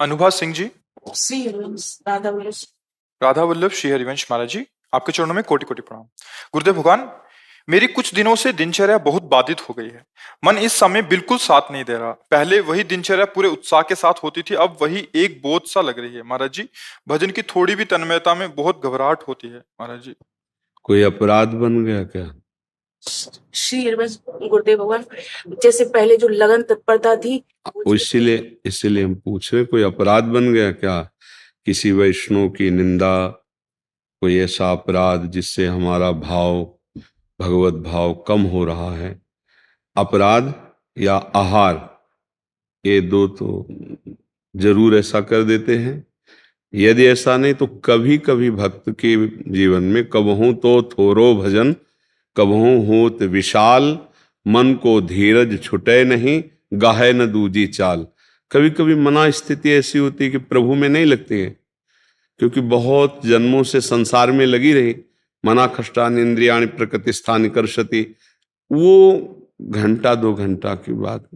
अनुभा सिंह जी, श्री हरिवंश राधा वल्लभ। राधा वल्लभ श्री हरिवंश महाराज जी, आपके चरणों में कोटि कोटि प्रणाम। गुरुदेव भगवान, मेरी कुछ दिनों से दिनचर्या बहुत बाधित हो गई है। मन इस समय बिल्कुल साथ नहीं दे रहा। पहले वही दिनचर्या पूरे उत्साह के साथ होती थी, अब वही एक बोझ सा लग रही है महाराज जी। भजन की थोड़ी भी तन्मयता में बहुत घबराहट होती है महाराज जी। कोई अपराध बन गया क्या? श्री हरिवंश गुरुदेव भगवान, जैसे पहले जो लगन तत्परता थी वो इसीलिए हम पूछ रहे, कोई अपराध बन गया क्या? किसी वैष्णव की निंदा, कोई ऐसा अपराध जिससे हमारा भाव, भगवत भाव कम हो रहा है? अपराध या आहार, ये दो तो जरूर ऐसा कर देते हैं। यदि ऐसा नहीं तो कभी कभी भक्त के जीवन में कबहू तो थोरो भजन, कबहू होत विशाल, मन को धीरज छुटे नहीं, गाहे न दूजी चाल। कभी कभी मना स्थिति ऐसी होती है कि प्रभु में नहीं लगती है, क्योंकि बहुत जन्मों से संसार में लगी रही। मना खष्टानि इंद्रियाणि प्रकृति स्थान कर्षति, वो घंटा दो घंटा की बात।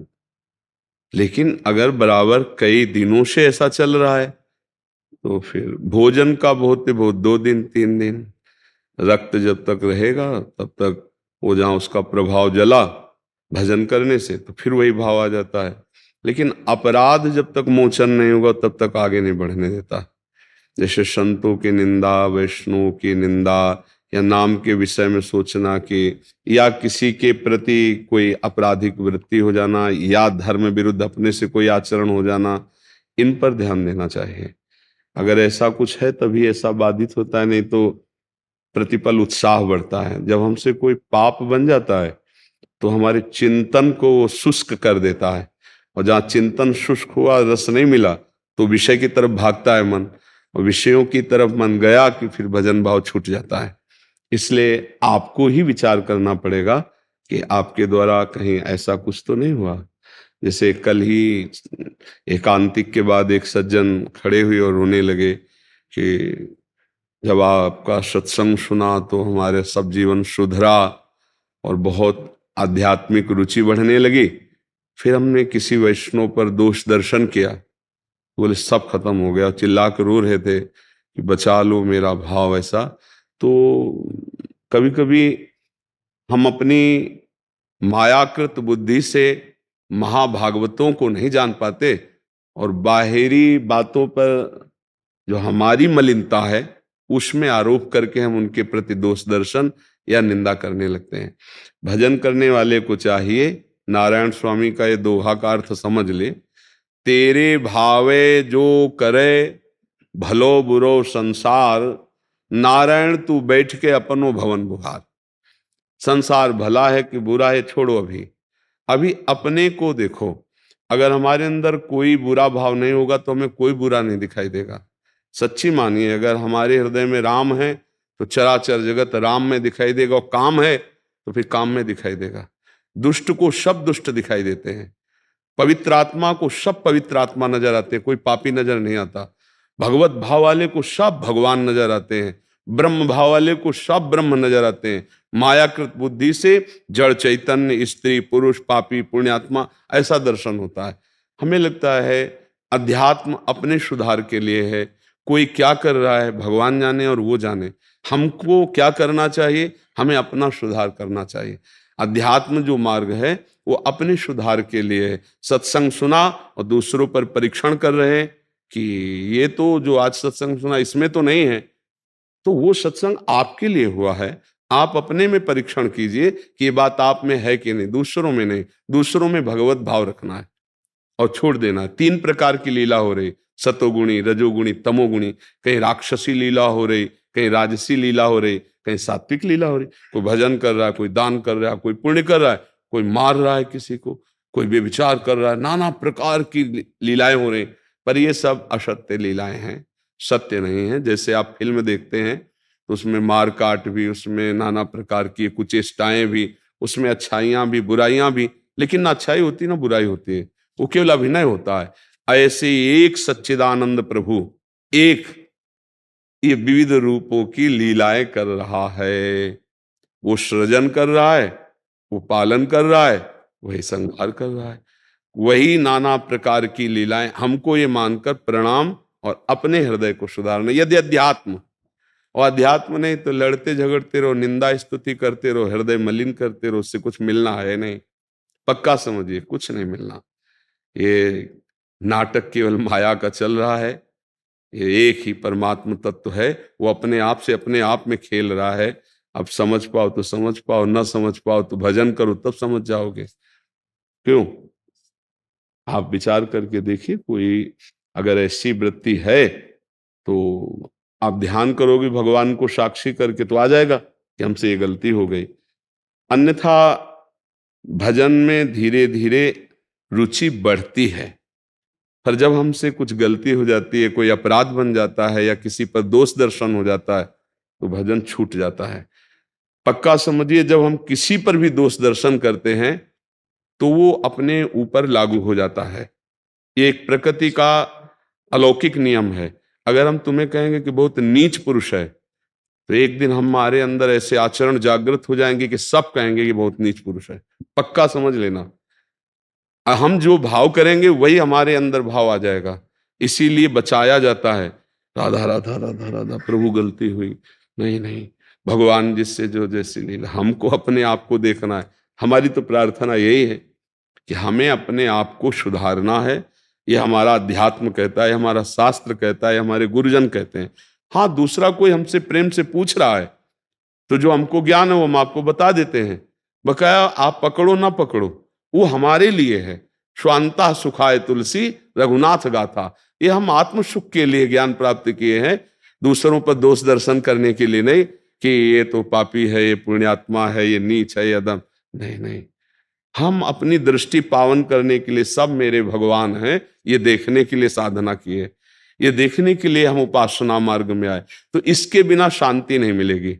लेकिन अगर बराबर कई दिनों से ऐसा चल रहा है तो फिर भोजन का बहुत 2 दिन 3 दिन, रक्त जब तक रहेगा तब तक वो जहाँ उसका प्रभाव जला भजन करने से, तो फिर वही भाव आ जाता है। लेकिन अपराध जब तक मोचन नहीं होगा तब तक आगे नहीं बढ़ने देता। जैसे संतों की निंदा, वैष्णव की निंदा, या नाम के विषय में सोचना कि, या किसी के प्रति कोई आपराधिक वृत्ति हो जाना, या धर्म विरुद्ध अपने से कोई आचरण हो जाना, इन पर ध्यान देना चाहिए। अगर ऐसा कुछ है तभी ऐसा बाधित होता है, नहीं तो प्रतिपल उत्साह बढ़ता है। जब हमसे कोई पाप बन जाता है तो हमारे चिंतन को वो शुष्क कर देता है, और जहाँ चिंतन शुष्क हुआ, रस नहीं मिला, तो विषय की तरफ भागता है मन, और विषयों की तरफ मन गया कि फिर भजन भाव छूट जाता है। इसलिए आपको ही विचार करना पड़ेगा कि आपके द्वारा कहीं ऐसा कुछ तो नहीं हुआ। जैसे कल ही एकांतिक के बाद एक सज्जन खड़े हुए और रोने लगे कि जब आपका सत्संग सुना तो हमारे सब जीवन सुधरा और बहुत आध्यात्मिक रुचि बढ़ने लगी। फिर हमने किसी वैष्णव पर दोष दर्शन किया, बोले सब खत्म हो गया। चिल्ला कर रो रहे थे कि बचा लो मेरा भाव। ऐसा तो कभी कभी हम अपनी मायाकृत बुद्धि से महाभागवतों को नहीं जान पाते, और बाहरी बातों पर जो हमारी मलिनता है उसमें आरोप करके हम उनके प्रति दोष दर्शन या निंदा करने लगते हैं। भजन करने वाले को चाहिए, नारायण स्वामी का ये दोहा का अर्थ समझ ले, तेरे भावे जो करे भलो बुरो संसार, नारायण तू बैठ के अपनो भवन बुहार। संसार भला है कि बुरा है छोड़ो, अभी अभी अपने को देखो। अगर हमारे अंदर कोई बुरा भाव नहीं होगा तो हमें कोई बुरा नहीं दिखाई देगा। सच्ची मानिए, अगर हमारे हृदय में राम है तो चराचर जगत राम में दिखाई देगा, और काम है तो फिर काम में दिखाई देगा। दुष्ट को सब दुष्ट दिखाई देते हैं, पवित्र आत्मा को सब पवित्र आत्मा नजर आते हैं, कोई पापी नजर नहीं आता। भगवत भाव वाले को सब भगवान नजर आते हैं, ब्रह्म भाव वाले को सब ब्रह्म नजर आते हैं। मायाकृत बुद्धि से जड़ चैतन्य, स्त्री पुरुष, पापी पुण्यात्मा, ऐसा दर्शन होता है। हमें लगता है अध्यात्म अपने सुधार के लिए है। कोई क्या कर रहा है भगवान जाने और वो जाने। हमको क्या करना चाहिए? हमें अपना सुधार करना चाहिए। अध्यात्म जो मार्ग है वो अपने सुधार के लिए है। सत्संग सुना और दूसरों पर परीक्षण कर रहे हैं कि ये तो जो आज सत्संग सुना इसमें तो नहीं है, तो वो सत्संग आपके लिए हुआ है। आप अपने में परीक्षण कीजिए कि ये बात आप में है कि नहीं, दूसरों में नहीं। दूसरों में भगवत भाव रखना है और छोड़ देना है। 3 प्रकार की लीला हो रही, सतोगुणी, रजोगुणी, तमोगुणी। कहीं राक्षसी लीला हो रही, कहीं राजसी लीला हो रही, कहीं सात्विक लीला हो रही। कोई भजन कर रहा है, कोई दान कर रहा है, कोई पुण्य कर रहा है, कोई मार रहा है किसी को, कोई व्यभिचार कर रहा है। नाना प्रकार की लीलाएं हो रही, पर ये सब असत्य लीलाएं हैं, सत्य नहीं है। जैसे आप फिल्म देखते हैं तो उसमें मार काट भी, उसमें नाना प्रकार की कुचेष्टाएं भी, उसमें अच्छाइयां भी बुराइयां भी, लेकिन ना अच्छाई होती ना बुराई होती है, वो केवल अभिनय होता है। ऐसे एक सच्चिदानंद प्रभु एक ये विविध रूपों की लीलाएं कर रहा है। वो सृजन कर रहा है, वो पालन कर रहा है, वही संहार कर रहा है। वही नाना प्रकार की लीलाएं, हमको ये मानकर प्रणाम और अपने हृदय को सुधारना। यदि अध्यात्म, और अध्यात्म नहीं तो लड़ते झगड़ते रहो, निंदा स्तुति करते रहो, हृदय मलिन करते रहो, उससे कुछ मिलना है नहीं। पक्का समझिए, कुछ नहीं मिलना। ये नाटक केवल माया का चल रहा है। ये एक ही परमात्म तत्व है, वो अपने आप से अपने आप में खेल रहा है। अब समझ पाओ तो समझ पाओ, न समझ पाओ तो भजन करो, तब समझ जाओगे। क्यों? आप विचार करके देखिए, कोई अगर ऐसी वृत्ति है तो आप ध्यान करोगे भगवान को साक्षी करके, तो आ जाएगा कि हमसे ये गलती हो गई। अन्यथा भजन में धीरे धीरे रुचि बढ़ती है, पर जब हमसे कुछ गलती हो जाती है, कोई अपराध बन जाता है या किसी पर दोष दर्शन हो जाता है, तो भजन छूट जाता है। पक्का समझिए, जब हम किसी पर भी दोष दर्शन करते हैं तो वो अपने ऊपर लागू हो जाता है। ये एक प्रकृति का अलौकिक नियम है। अगर हम तुम्हें कहेंगे कि बहुत नीच पुरुष है, तो एक दिन हमारे अंदर ऐसे आचरण जागृत हो जाएंगे कि सब कहेंगे कि बहुत नीच पुरुष है। पक्का समझ लेना, हम जो भाव करेंगे वही हमारे अंदर भाव आ जाएगा। इसीलिए बचाया जाता है, राधा राधा राधा राधा, प्रभु गलती हुई, नहीं नहीं, भगवान जिससे जो जैसी लीला। हमको अपने आप को देखना है। हमारी तो प्रार्थना यही है कि हमें अपने आप को सुधारना है। ये हमारा अध्यात्म कहता है, हमारा शास्त्र कहता है, हमारे गुरुजन कहते हैं। हाँ, दूसरा कोई हमसे प्रेम से पूछ रहा है तो जो हमको ज्ञान है वो हम आपको बता देते हैं। बकाया आप पकड़ो ना पकड़ो, वो हमारे लिए है। स्वांता सुखाय तुलसी रघुनाथ गाथा, ये हम आत्म सुख के लिए ज्ञान प्राप्त किए हैं, दूसरों पर दोष दर्शन करने के लिए नहीं कि ये तो पापी है, ये पुण्यात्मा है, ये नीच है, ये अदम। नहीं नहीं, हम अपनी दृष्टि पावन करने के लिए सब मेरे भगवान हैं, ये देखने के लिए साधना किए, ये देखने के लिए हम उपासना मार्ग में आए। तो इसके बिना शांति नहीं मिलेगी।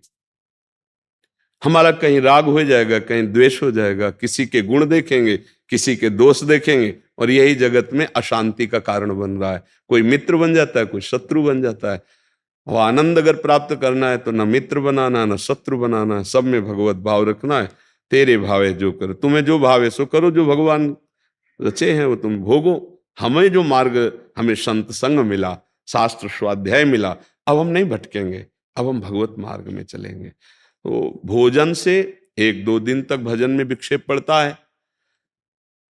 हमारा कहीं राग हो जाएगा, कहीं द्वेष हो जाएगा, किसी के गुण देखेंगे, किसी के दोष देखेंगे, और यही जगत में अशांति का कारण बन रहा है। कोई मित्र बन जाता है, कोई शत्रु बन जाता है। और आनंद अगर प्राप्त करना है तो न मित्र बनाना, न शत्रु बनाना, सब में भगवत भाव रखना है। तेरे भावे जो कर, तुम्हें जो भावे सो करो, जो भगवान रचे हैं वो तुम भोगो। हमें जो मार्ग, हमें संत संग मिला, शास्त्र स्वाध्याय मिला, अब हम नहीं भटकेंगे, अब हम भगवत मार्ग में चलेंगे। तो भोजन से 1-2 दिन तक भजन में विक्षेप पड़ता है।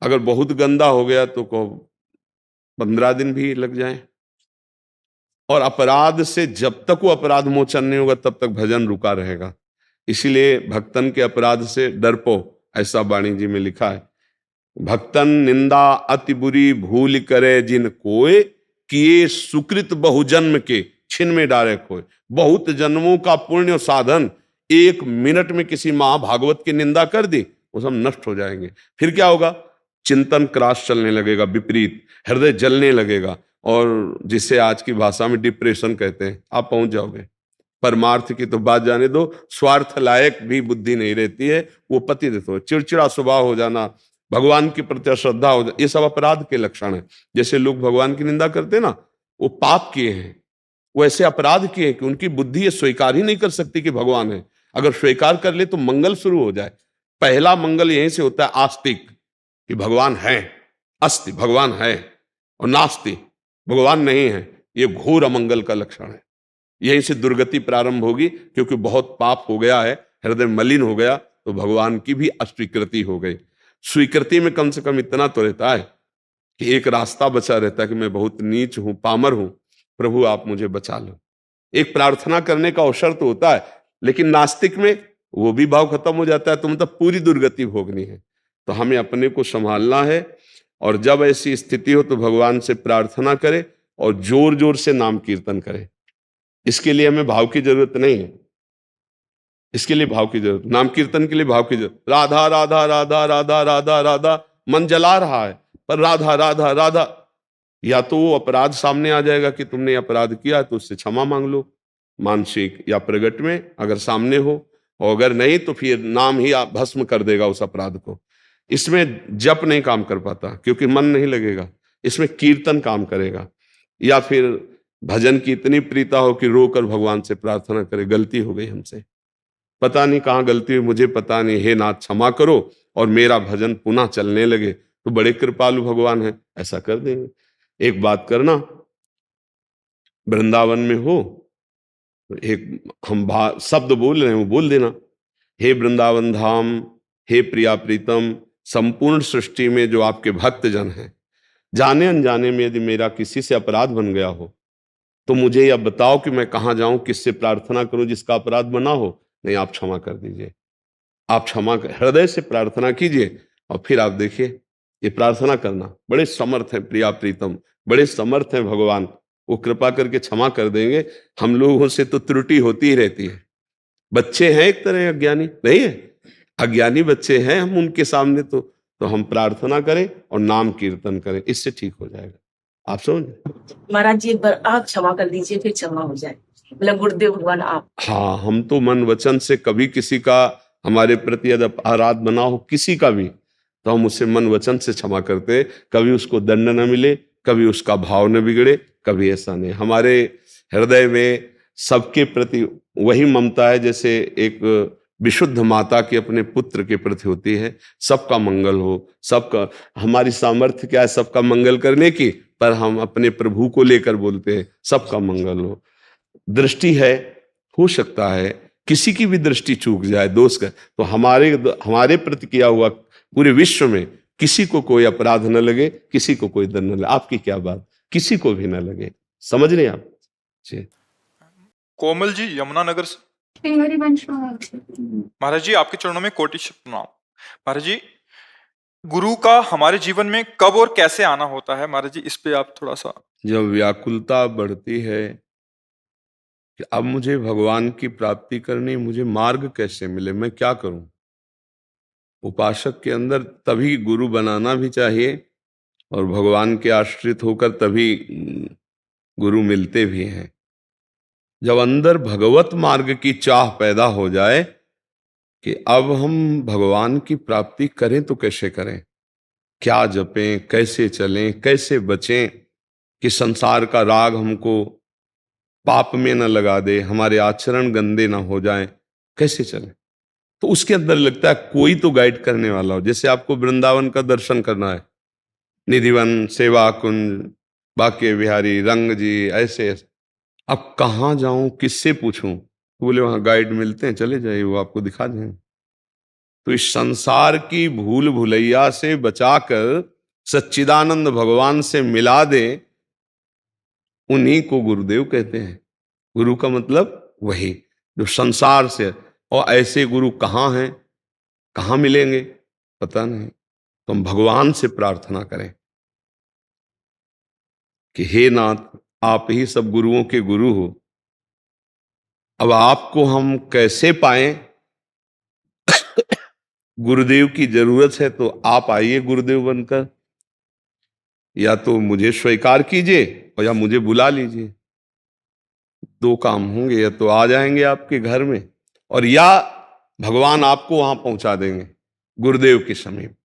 अगर बहुत गंदा हो गया तो 15 दिन भी लग जाए। और अपराध से जब तक वो अपराध मोचन नहीं होगा तब तक भजन रुका रहेगा। इसीलिए भक्तन के अपराध से डर पो, ऐसा वाणी जी में लिखा है। भक्तन निंदा अति बुरी भूल करे जिन कोय, किए सुकृत बहुजन्म के छिन में डारे खोए। बहुत जन्मों का पुण्य साधन 1 मिनट में किसी महाभागवत की निंदा कर दी, वो सब नष्ट हो जाएंगे। फिर क्या होगा? चिंतन क्रॉस चलने लगेगा, विपरीत, हृदय जलने लगेगा, और जिसे आज की भाषा में डिप्रेशन कहते हैं, आप पहुंच जाओगे। परमार्थ की तो बात जाने दो, स्वार्थ लायक भी बुद्धि नहीं रहती है, वो पतित हो, चिड़चिड़ा स्वभाव हो जाना, भगवान के प्रति अश्रद्धा हो जाना, ये सब अपराध के लक्षण है। जैसे लोग भगवान की निंदा करते हैं ना, वो पाप किए हैं, वो ऐसे अपराध किए कि उनकी बुद्धि ये स्वीकार ही नहीं कर सकती कि भगवान है। अगर स्वीकार कर ले तो मंगल शुरू हो जाए। पहला मंगल यहीं से होता है, आस्तिक, कि भगवान है, अस्ति भगवान है, और नास्ति भगवान नहीं है। ये घोर अमंगल का लक्षण है। यहीं से दुर्गति प्रारंभ होगी, क्योंकि बहुत पाप हो गया है, हृदय मलिन हो गया, तो भगवान की भी अस्वीकृति हो गई। स्वीकृति में कम से कम इतना तो रहता है कि एक रास्ता बचा रहता है कि मैं बहुत नीच हूं, पामर हूं, प्रभु आप मुझे बचा लो। एक प्रार्थना करने का अवसर तो होता है, लेकिन नास्तिक में वो भी भाव खत्म हो जाता है, तो मतलब पूरी दुर्गति भोगनी है। तो हमें अपने को संभालना है, और जब ऐसी स्थिति हो तो भगवान से प्रार्थना करे और जोर जोर से नाम कीर्तन करे। इसके लिए हमें भाव की जरूरत नहीं है, इसके लिए भाव की जरूरत, नाम कीर्तन के लिए भाव की जरूरत। राधा राधा राधा राधा राधा राधा मन जला रहा है, पर राधा राधा राधा, या तो वो अपराध सामने आ जाएगा कि तुमने अपराध किया तो उससे क्षमा मांग लो, मानसिक या प्रगट में, अगर सामने हो, और अगर नहीं तो फिर नाम ही भस्म कर देगा उस अपराध को। इसमें जप नहीं काम कर पाता, क्योंकि मन नहीं लगेगा। इसमें कीर्तन काम करेगा, या फिर भजन की इतनी प्रीता हो कि रोकर भगवान से प्रार्थना करे, गलती हो गई हमसे, पता नहीं कहाँ गलती हुई, मुझे पता नहीं, हे नाथ क्षमा करो, और मेरा भजन पुनः चलने लगे। तो बड़े कृपालु भगवान हैं, ऐसा कर देंगे। एक बात करना, वृंदावन में हो तो एक हम शब्द बोल रहे हैं वो बोल देना, हे वृंदावन धाम, हे प्रिया प्रीतम, संपूर्ण सृष्टि में जो आपके भक्त जन हैं, जाने अनजाने में यदि मेरा किसी से अपराध बन गया हो तो मुझे यह बताओ कि मैं कहाँ जाऊं, किससे प्रार्थना करूं जिसका अपराध बना हो। नहीं, आप क्षमा कर दीजिए, आप हृदय से प्रार्थना कीजिए और फिर आप देखिए, ये प्रार्थना करना, बड़े समर्थ हैं प्रिया प्रीतम, बड़े समर्थ हैं भगवान, वो कृपा करके क्षमा कर देंगे। हम लोगों से तो त्रुटि होती ही रहती है, बच्चे हैं एक तरह अज्ञानी, नहीं है, अज्ञानी बच्चे हैं हम उनके सामने, तो हम प्रार्थना करें और नाम कीर्तन करें, इससे ठीक हो जाएगा। आप समझ? महाराज जी एक बार आप क्षमा कर दीजिए, फिर क्षमा हो जाए, मतलब गुरुदेव भगवान आप। हाँ, हम तो मन वचन से कभी किसी का हमारे प्रति यदि अपराध बना हो किसी का भी, तो हम उसे मन वचन से क्षमा करते, कभी उसको दंड न मिले, कभी उसका भाव न बिगड़े, कभी ऐसा नहीं। हमारे हृदय में सबके प्रति वही ममता है जैसे एक विशुद्ध माता की अपने पुत्र के प्रति होती है, सबका मंगल हो, सबका। हमारी सामर्थ्य क्या है सबका मंगल करने की, पर हम अपने प्रभु को लेकर बोलते हैं सबका मंगल हो। दृष्टि है, हो सकता है किसी की भी दृष्टि चूक जाए, दोष का, तो हमारे प्रति किया हुआ पूरे विश्व में किसी को कोई अपराध न लगे, किसी को कोई दंड न लगे। आपकी क्या बात, किसी को भी न लगे, समझ रहे आप जी। कोमल जी यमुनानगर से। महाराज जी आपके चरणों में कोटि प्रणाम। महाराज जी, गुरु का हमारे जीवन में कब और कैसे आना होता है महाराज जी, इस पे आप थोड़ा सा। जब व्याकुलता बढ़ती है कि अब मुझे भगवान की प्राप्ति करनी, मुझे मार्ग कैसे मिले, मैं क्या करूं। उपासक के अंदर तभी गुरु बनाना भी चाहिए और भगवान के आश्रित होकर तभी गुरु मिलते भी हैं। जब अंदर भगवत मार्ग की चाह पैदा हो जाए कि अब हम भगवान की प्राप्ति करें तो कैसे करें, क्या जपें, कैसे चलें, कैसे बचें कि संसार का राग हमको पाप में न लगा दे, हमारे आचरण गंदे ना हो जाएं, कैसे चलें, तो उसके अंदर लगता है कोई तो गाइड करने वाला हो। जैसे आपको वृंदावन का दर्शन करना है, निधिवन, सेवा कुंज, बाके बिहारी, रंग जी, ऐसे अब कहाँ जाऊं, किससे पूछूं, तो बोले वहां गाइड मिलते हैं, चले जाइए, वो आपको दिखा दें। तो इस संसार की भूल भुलैया से बचाकर सच्चिदानंद भगवान से मिला दे, उन्हीं को गुरुदेव कहते हैं। गुरु का मतलब वही जो संसार से, और ऐसे गुरु कहाँ हैं, कहाँ मिलेंगे, पता नहीं। तो हम भगवान से प्रार्थना करें कि हे नाथ, आप ही सब गुरुओं के गुरु हो, अब आपको हम कैसे पाएं। गुरुदेव की जरूरत है तो आप आइए गुरुदेव बनकर, या तो मुझे स्वीकार कीजिए और या मुझे बुला लीजिए, दो काम होंगे, या तो आ जाएंगे आपके घर में और या भगवान आपको वहां पहुंचा देंगे गुरुदेव के समीप।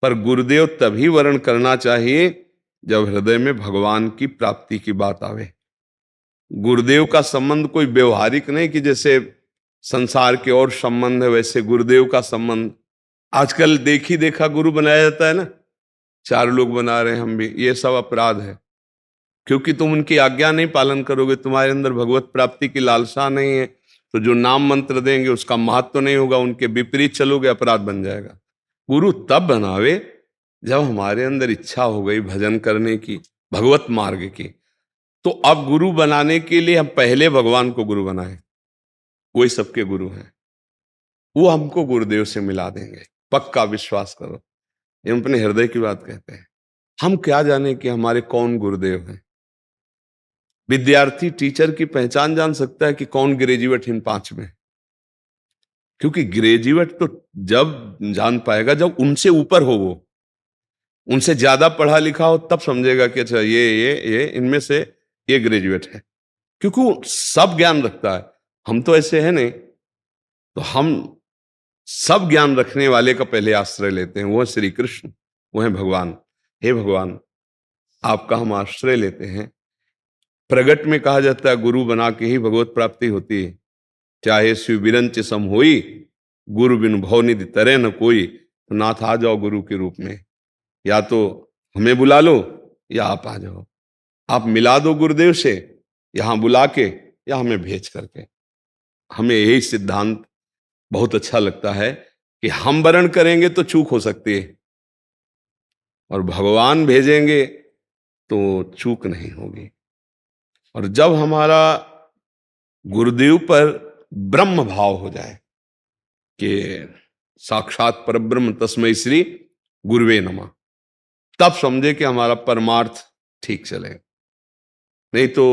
पर गुरुदेव तभी वर्ण करना चाहिए जब हृदय में भगवान की प्राप्ति की बात आवे। गुरुदेव का संबंध कोई व्यवहारिक नहीं कि जैसे संसार के और संबंध है वैसे गुरुदेव का संबंध। आजकल देखी देखा गुरु बनाया जाता है ना, 4 लोग बना रहे हैं हम भी, ये सब अपराध है, क्योंकि तुम उनकी आज्ञा नहीं पालन करोगे, तुम्हारे अंदर भगवत प्राप्ति की लालसा नहीं है, तो जो नाम मंत्र देंगे उसका महत्व नहीं होगा, उनके विपरीत चलोगे, अपराध बन जाएगा। गुरु तब बनावे जब हमारे अंदर इच्छा हो गई भजन करने की, भगवत मार्ग की। तो अब गुरु बनाने के लिए हम पहले भगवान को गुरु बनाए, वही सबके गुरु हैं, वो हमको गुरुदेव से मिला देंगे, पक्का विश्वास करो। ये अपने हृदय की बात कहते हैं। हम क्या जाने कि हमारे कौन गुरुदेव हैं। विद्यार्थी टीचर की पहचान जान सकता है कि कौन ग्रेजुएट इन 5 में, क्योंकि ग्रेजुएट तो जब जान पाएगा जब उनसे ऊपर हो, वो उनसे ज्यादा पढ़ा लिखा हो, तब समझेगा कि अच्छा ये इनमें से ये ग्रेजुएट है, क्योंकि वो सब ज्ञान रखता है। हम तो ऐसे हैं नहीं, तो हम सब ज्ञान रखने वाले का पहले आश्रय लेते हैं, वो है श्री कृष्ण, वो है भगवान। हे भगवान, आपका हम आश्रय लेते हैं। प्रगट में कहा जाता है गुरु बना के ही भगवत प्राप्ति होती है, चाहे शिव बिरंच सम होई, गुरु बिन भव निधि तरे न कोई। तो नाथ आ जाओ गुरु के रूप में, या तो हमें बुला लो या आप आ जाओ, आप मिला दो गुरुदेव से, यहां बुला के या हमें भेज करके। हमें यही सिद्धांत बहुत अच्छा लगता है कि हम वरण करेंगे तो चूक हो सकती है, और भगवान भेजेंगे तो चूक नहीं होगी। और जब हमारा गुरुदेव पर ब्रह्म भाव हो जाए कि साक्षात परब्रह्म तस्मै श्री गुरुवे नमः, तब समझे कि हमारा परमार्थ ठीक चलेगा। नहीं तो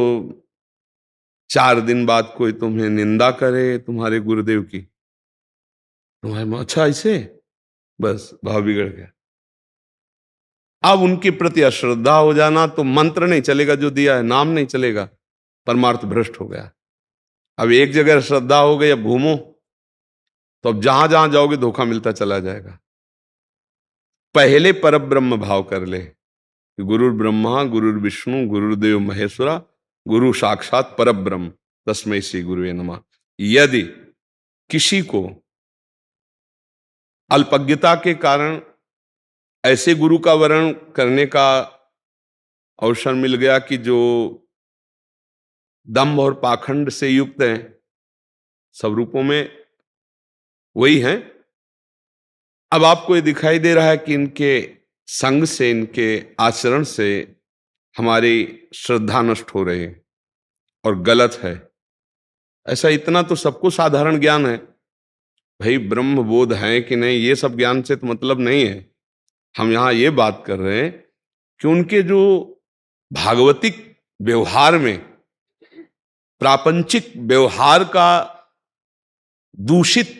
4 दिन बाद कोई तुम्हें निंदा करे तुम्हारे गुरुदेव की, तुम्हारे अच्छा ऐसे, बस भाव बिगड़ गया। अब उनके प्रति अश्रद्धा हो जाना तो मंत्र नहीं चलेगा जो दिया है, नाम नहीं चलेगा, परमार्थ भ्रष्ट हो गया। अब एक जगह श्रद्धा हो गई, अब घूमो तो अब जहां जहां जाओगे धोखा मिलता चला जाएगा। पहले परब्रह्म भाव कर ले, गुरुर ब्रह्मा गुरुर विष्णु गुरुदेव महेश्वरा गुरु साक्षात परब्रह्म तस्मै श्री गुरुवे नमः। यदि किसी को अल्पज्ञता के कारण ऐसे गुरु का वर्ण करने का अवसर मिल गया कि जो दंभ और पाखंड से युक्त हैं, सब रूपों में वही हैं, अब आपको ये दिखाई दे रहा है कि इनके संग से, इनके आचरण से हमारी श्रद्धा नष्ट हो रही है और गलत है। ऐसा इतना तो सबको साधारण ज्ञान है, भाई ब्रह्म बोध है कि नहीं, ये सब ज्ञान से तो मतलब नहीं है। हम यहां ये बात कर रहे हैं कि उनके जो भागवतिक व्यवहार में, प्रापंचिक व्यवहार का दूषित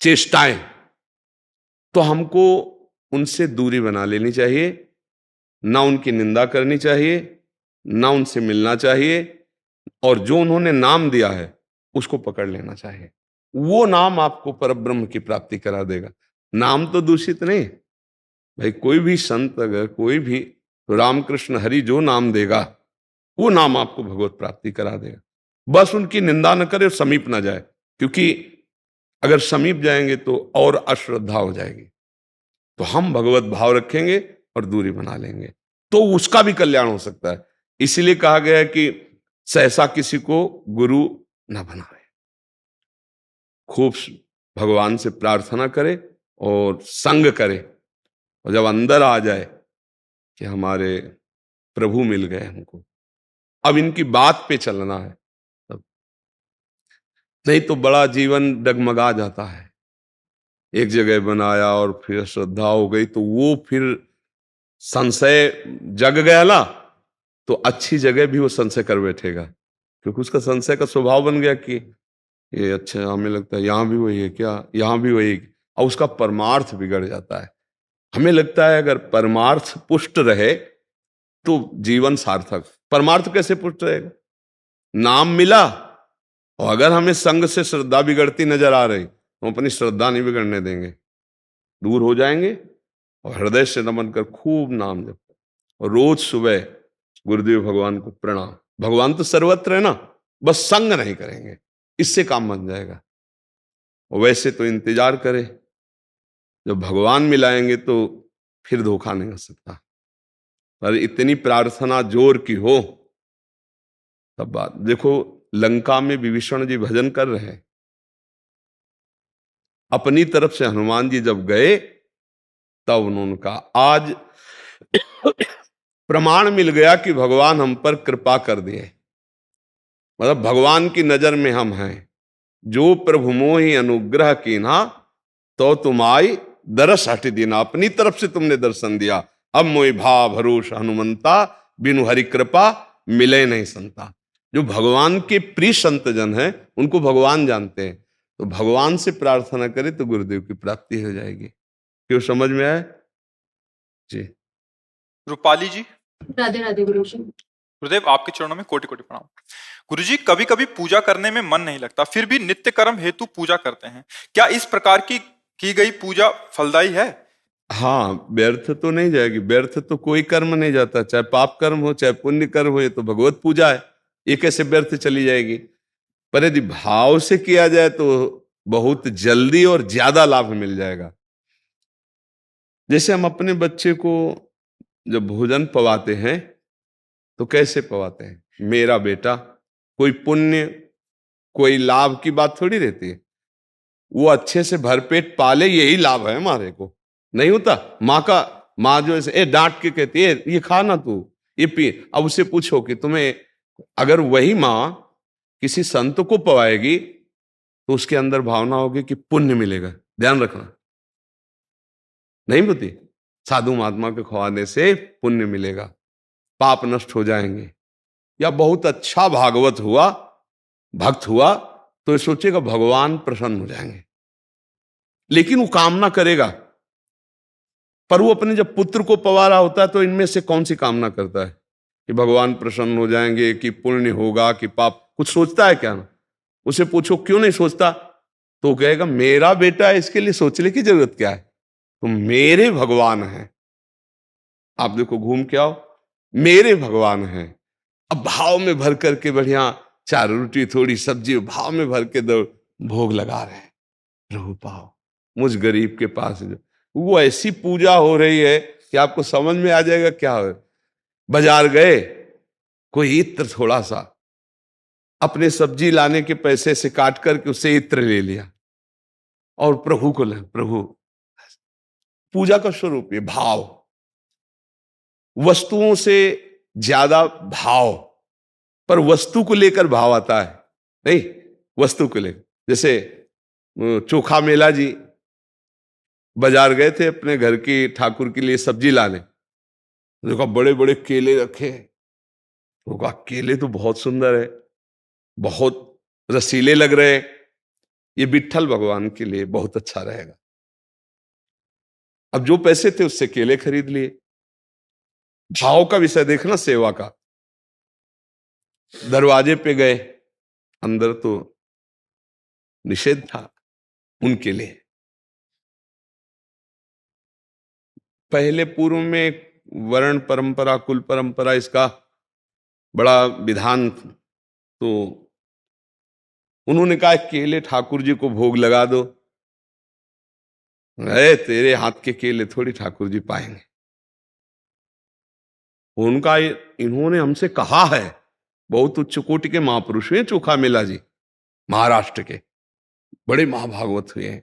चेष्टाएं, तो हमको उनसे दूरी बना लेनी चाहिए, ना उनकी निंदा करनी चाहिए, ना उनसे मिलना चाहिए, और जो उन्होंने नाम दिया है उसको पकड़ लेना चाहिए। वो नाम आपको परब्रह्म की प्राप्ति करा देगा। नाम तो दूषित नहीं भाई, कोई भी संत अगर कोई भी रामकृष्ण हरि जो नाम देगा वो नाम आपको भगवत प्राप्ति करा देगा। बस उनकी निंदा न करे और समीप ना जाए, क्योंकि अगर समीप जाएंगे तो और अश्रद्धा हो जाएगी। तो हम भगवत भाव रखेंगे और दूरी बना लेंगे तो उसका भी कल्याण हो सकता है। इसीलिए कहा गया है कि सहसा किसी को गुरु न बनावे, खूब भगवान से प्रार्थना करे और संग करे, और जब अंदर आ जाए कि हमारे प्रभु मिल गए हमको, अब इनकी बात पे चलना है, तब नहीं तो बड़ा जीवन डगमगा जाता है। एक जगह बनाया और फिर श्रद्धा हो गई तो वो फिर संशय जग गया ना, तो अच्छी जगह भी वो संशय कर बैठेगा, क्योंकि उसका संशय का स्वभाव बन गया कि ये अच्छा, हमें लगता है यहां भी वही है क्या, यहां भी वही है, और उसका परमार्थ बिगड़ जाता है। हमें लगता है अगर परमार्थ पुष्ट रहे तो जीवन सार्थक। परमार्थ कैसे पुष्ट रहेगा? नाम मिला, और अगर हमें संग से श्रद्धा बिगड़ती नजर आ रही, हम अपनी श्रद्धा नहीं बिगड़ने देंगे, दूर हो जाएंगे और हृदय से नमन कर खूब नाम जप, और रोज सुबह गुरुदेव भगवान को प्रणाम। भगवान तो सर्वत्र है ना, बस संग नहीं करेंगे, इससे काम बन जाएगा। और वैसे तो इंतजार करे, जब भगवान मिलाएंगे तो फिर धोखा नहीं हो सकता। पर इतनी प्रार्थना जोर की हो तब बात। देखो लंका में विभीषण जी भजन कर रहे हैं, अपनी तरफ से हनुमान जी जब गए तब उन्होंने कहा आज प्रमाण मिल गया कि भगवान हम पर कृपा कर दिए, मतलब भगवान की नजर में हम हैं। जो प्रभु मोहि अनुग्रह कीन्हा तो तुम आई दरस हट दीना, अपनी तरफ से तुमने दर्शन दिया। अब मोहि भाव भरोस हनुमंता, बिनु हरि कृपा मिले नहीं संता। जो भगवान के प्रिय संत जन हैं उनको भगवान जानते हैं, तो भगवान से प्रार्थना करे तो गुरुदेव की प्राप्ति हो जाएगी। क्यों, समझ में आया जी? रूपाली जी, राधे राधे गुरु जी। गुरुदेव आपके चरणों में कोटि कोटि प्रणाम। गुरुजी, कभी कभी पूजा करने में मन नहीं लगता, फिर भी नित्य कर्म हेतु पूजा करते हैं, क्या इस प्रकार की गई पूजा फलदायी है? हाँ, व्यर्थ तो नहीं जाएगी। व्यर्थ तो कोई कर्म नहीं जाता, चाहे पाप कर्म हो चाहे पुण्य कर्म हो, ये तो भगवत पूजा है, ये कैसे व्यर्थ चली जाएगी? पर यदि भाव से किया जाए तो बहुत जल्दी और ज्यादा लाभ मिल जाएगा। जैसे हम अपने बच्चे को जब भोजन पवाते हैं तो कैसे पवाते हैं? मेरा बेटा, कोई पुण्य कोई लाभ की बात थोड़ी रहती है। वो अच्छे से भरपेट पाले, यही लाभ है हमारे को। नहीं होता? माँ जो ऐसे डांट के कहती है ये खा ना तू, ये पी। अब उसे पूछो कि तुम्हें, अगर वही माँ किसी संत को पवाएगी तो उसके अंदर भावना होगी कि पुण्य मिलेगा। ध्यान रखना, नहीं होती? साधु महात्मा के खवाने से पुण्य मिलेगा, पाप नष्ट हो जाएंगे। या बहुत अच्छा भागवत हुआ, भक्त हुआ, तो ये सोचेगा भगवान प्रसन्न हो जाएंगे। लेकिन वो कामना करेगा, पर वो अपने जब पुत्र को पवा रहा होता है तो इनमें से कौन सी कामना करता है कि भगवान प्रसन्न हो जाएंगे, कि पुण्य होगा, कि पाप? कुछ सोचता है क्या ना? उसे पूछो क्यों नहीं सोचता, तो कहेगा मेरा बेटा है, इसके लिए सोचने की जरूरत क्या है? तो मेरे भगवान हैं। आप देखो, घूम के आओ, मेरे भगवान हैं। अब भाव में भर करके बढ़िया 4 रोटी थोड़ी सब्जी भाव में भर के दो भोग लगा रहे हैं। प्रभु पाओ मुझ गरीब के पास। वो ऐसी पूजा हो रही है कि आपको समझ में आ जाएगा क्या हो। बाजार गए, कोई इत्र थोड़ा सा अपने सब्जी लाने के पैसे से काट करके उससे इत्र ले लिया और प्रभु को ले। प्रभु, पूजा का स्वरूप ये भाव, वस्तुओं से ज्यादा भाव। पर वस्तु को लेकर भाव आता है, नहीं? वस्तु को लेकर, जैसे चोखा मेला जी बाजार गए थे अपने घर की ठाकुर के लिए सब्जी लाने। देखो बड़े बड़े केले रखे, तो कहा केले तो बहुत सुंदर है, बहुत रसीले लग रहे, ये विट्ठल भगवान के लिए बहुत अच्छा रहेगा। अब जो पैसे थे उससे केले खरीद लिए। भाव का विषय देखना, सेवा का। दरवाजे पे गए, अंदर तो निषेध था उनके लिए। पहले पूर्व में वर्ण परंपरा, कुल परंपरा, इसका बड़ा विधान, तो उन्होंने कहा केले ठाकुर जी को भोग लगा दो। अरे तेरे हाथ के केले थोड़ी ठाकुर जी पाएंगे। उनका इन्होंने हमसे कहा है, बहुत उच्च कोटि के महापुरुष हुए चोखा मेला जी, महाराष्ट्र के बड़े महाभागवत हुए हैं।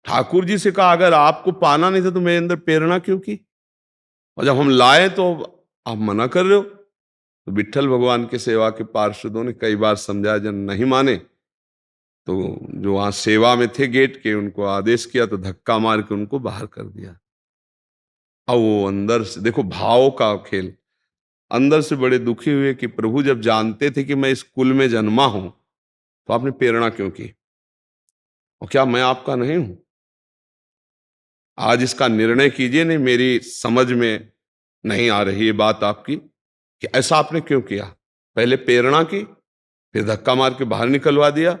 ठाकुर जी से कहा अगर आपको पाना नहीं था तो मेरे अंदर प्रेरणा क्यों की, और जब हम लाए तो आप मना कर रहे हो। तो विट्ठल भगवान के सेवा के पार्षदों ने कई बार समझाया, जब नहीं माने तो जो वहां सेवा में थे गेट के, उनको आदेश किया तो धक्का मार के उनको बाहर कर दिया। अब वो अंदर से देखो भाव का खेल, अंदर से बड़े दुखी हुए कि प्रभु जब जानते थे कि मैं इस कुल में जन्मा हूं तो आपने प्रेरणा क्यों की, और क्या मैं आपका नहीं हूं? आज इसका निर्णय कीजिए। नहीं, मेरी समझ में नहीं आ रही ये बात आपकी कि ऐसा आपने क्यों किया। पहले प्रेरणा की, फिर धक्का मार के बाहर निकलवा दिया।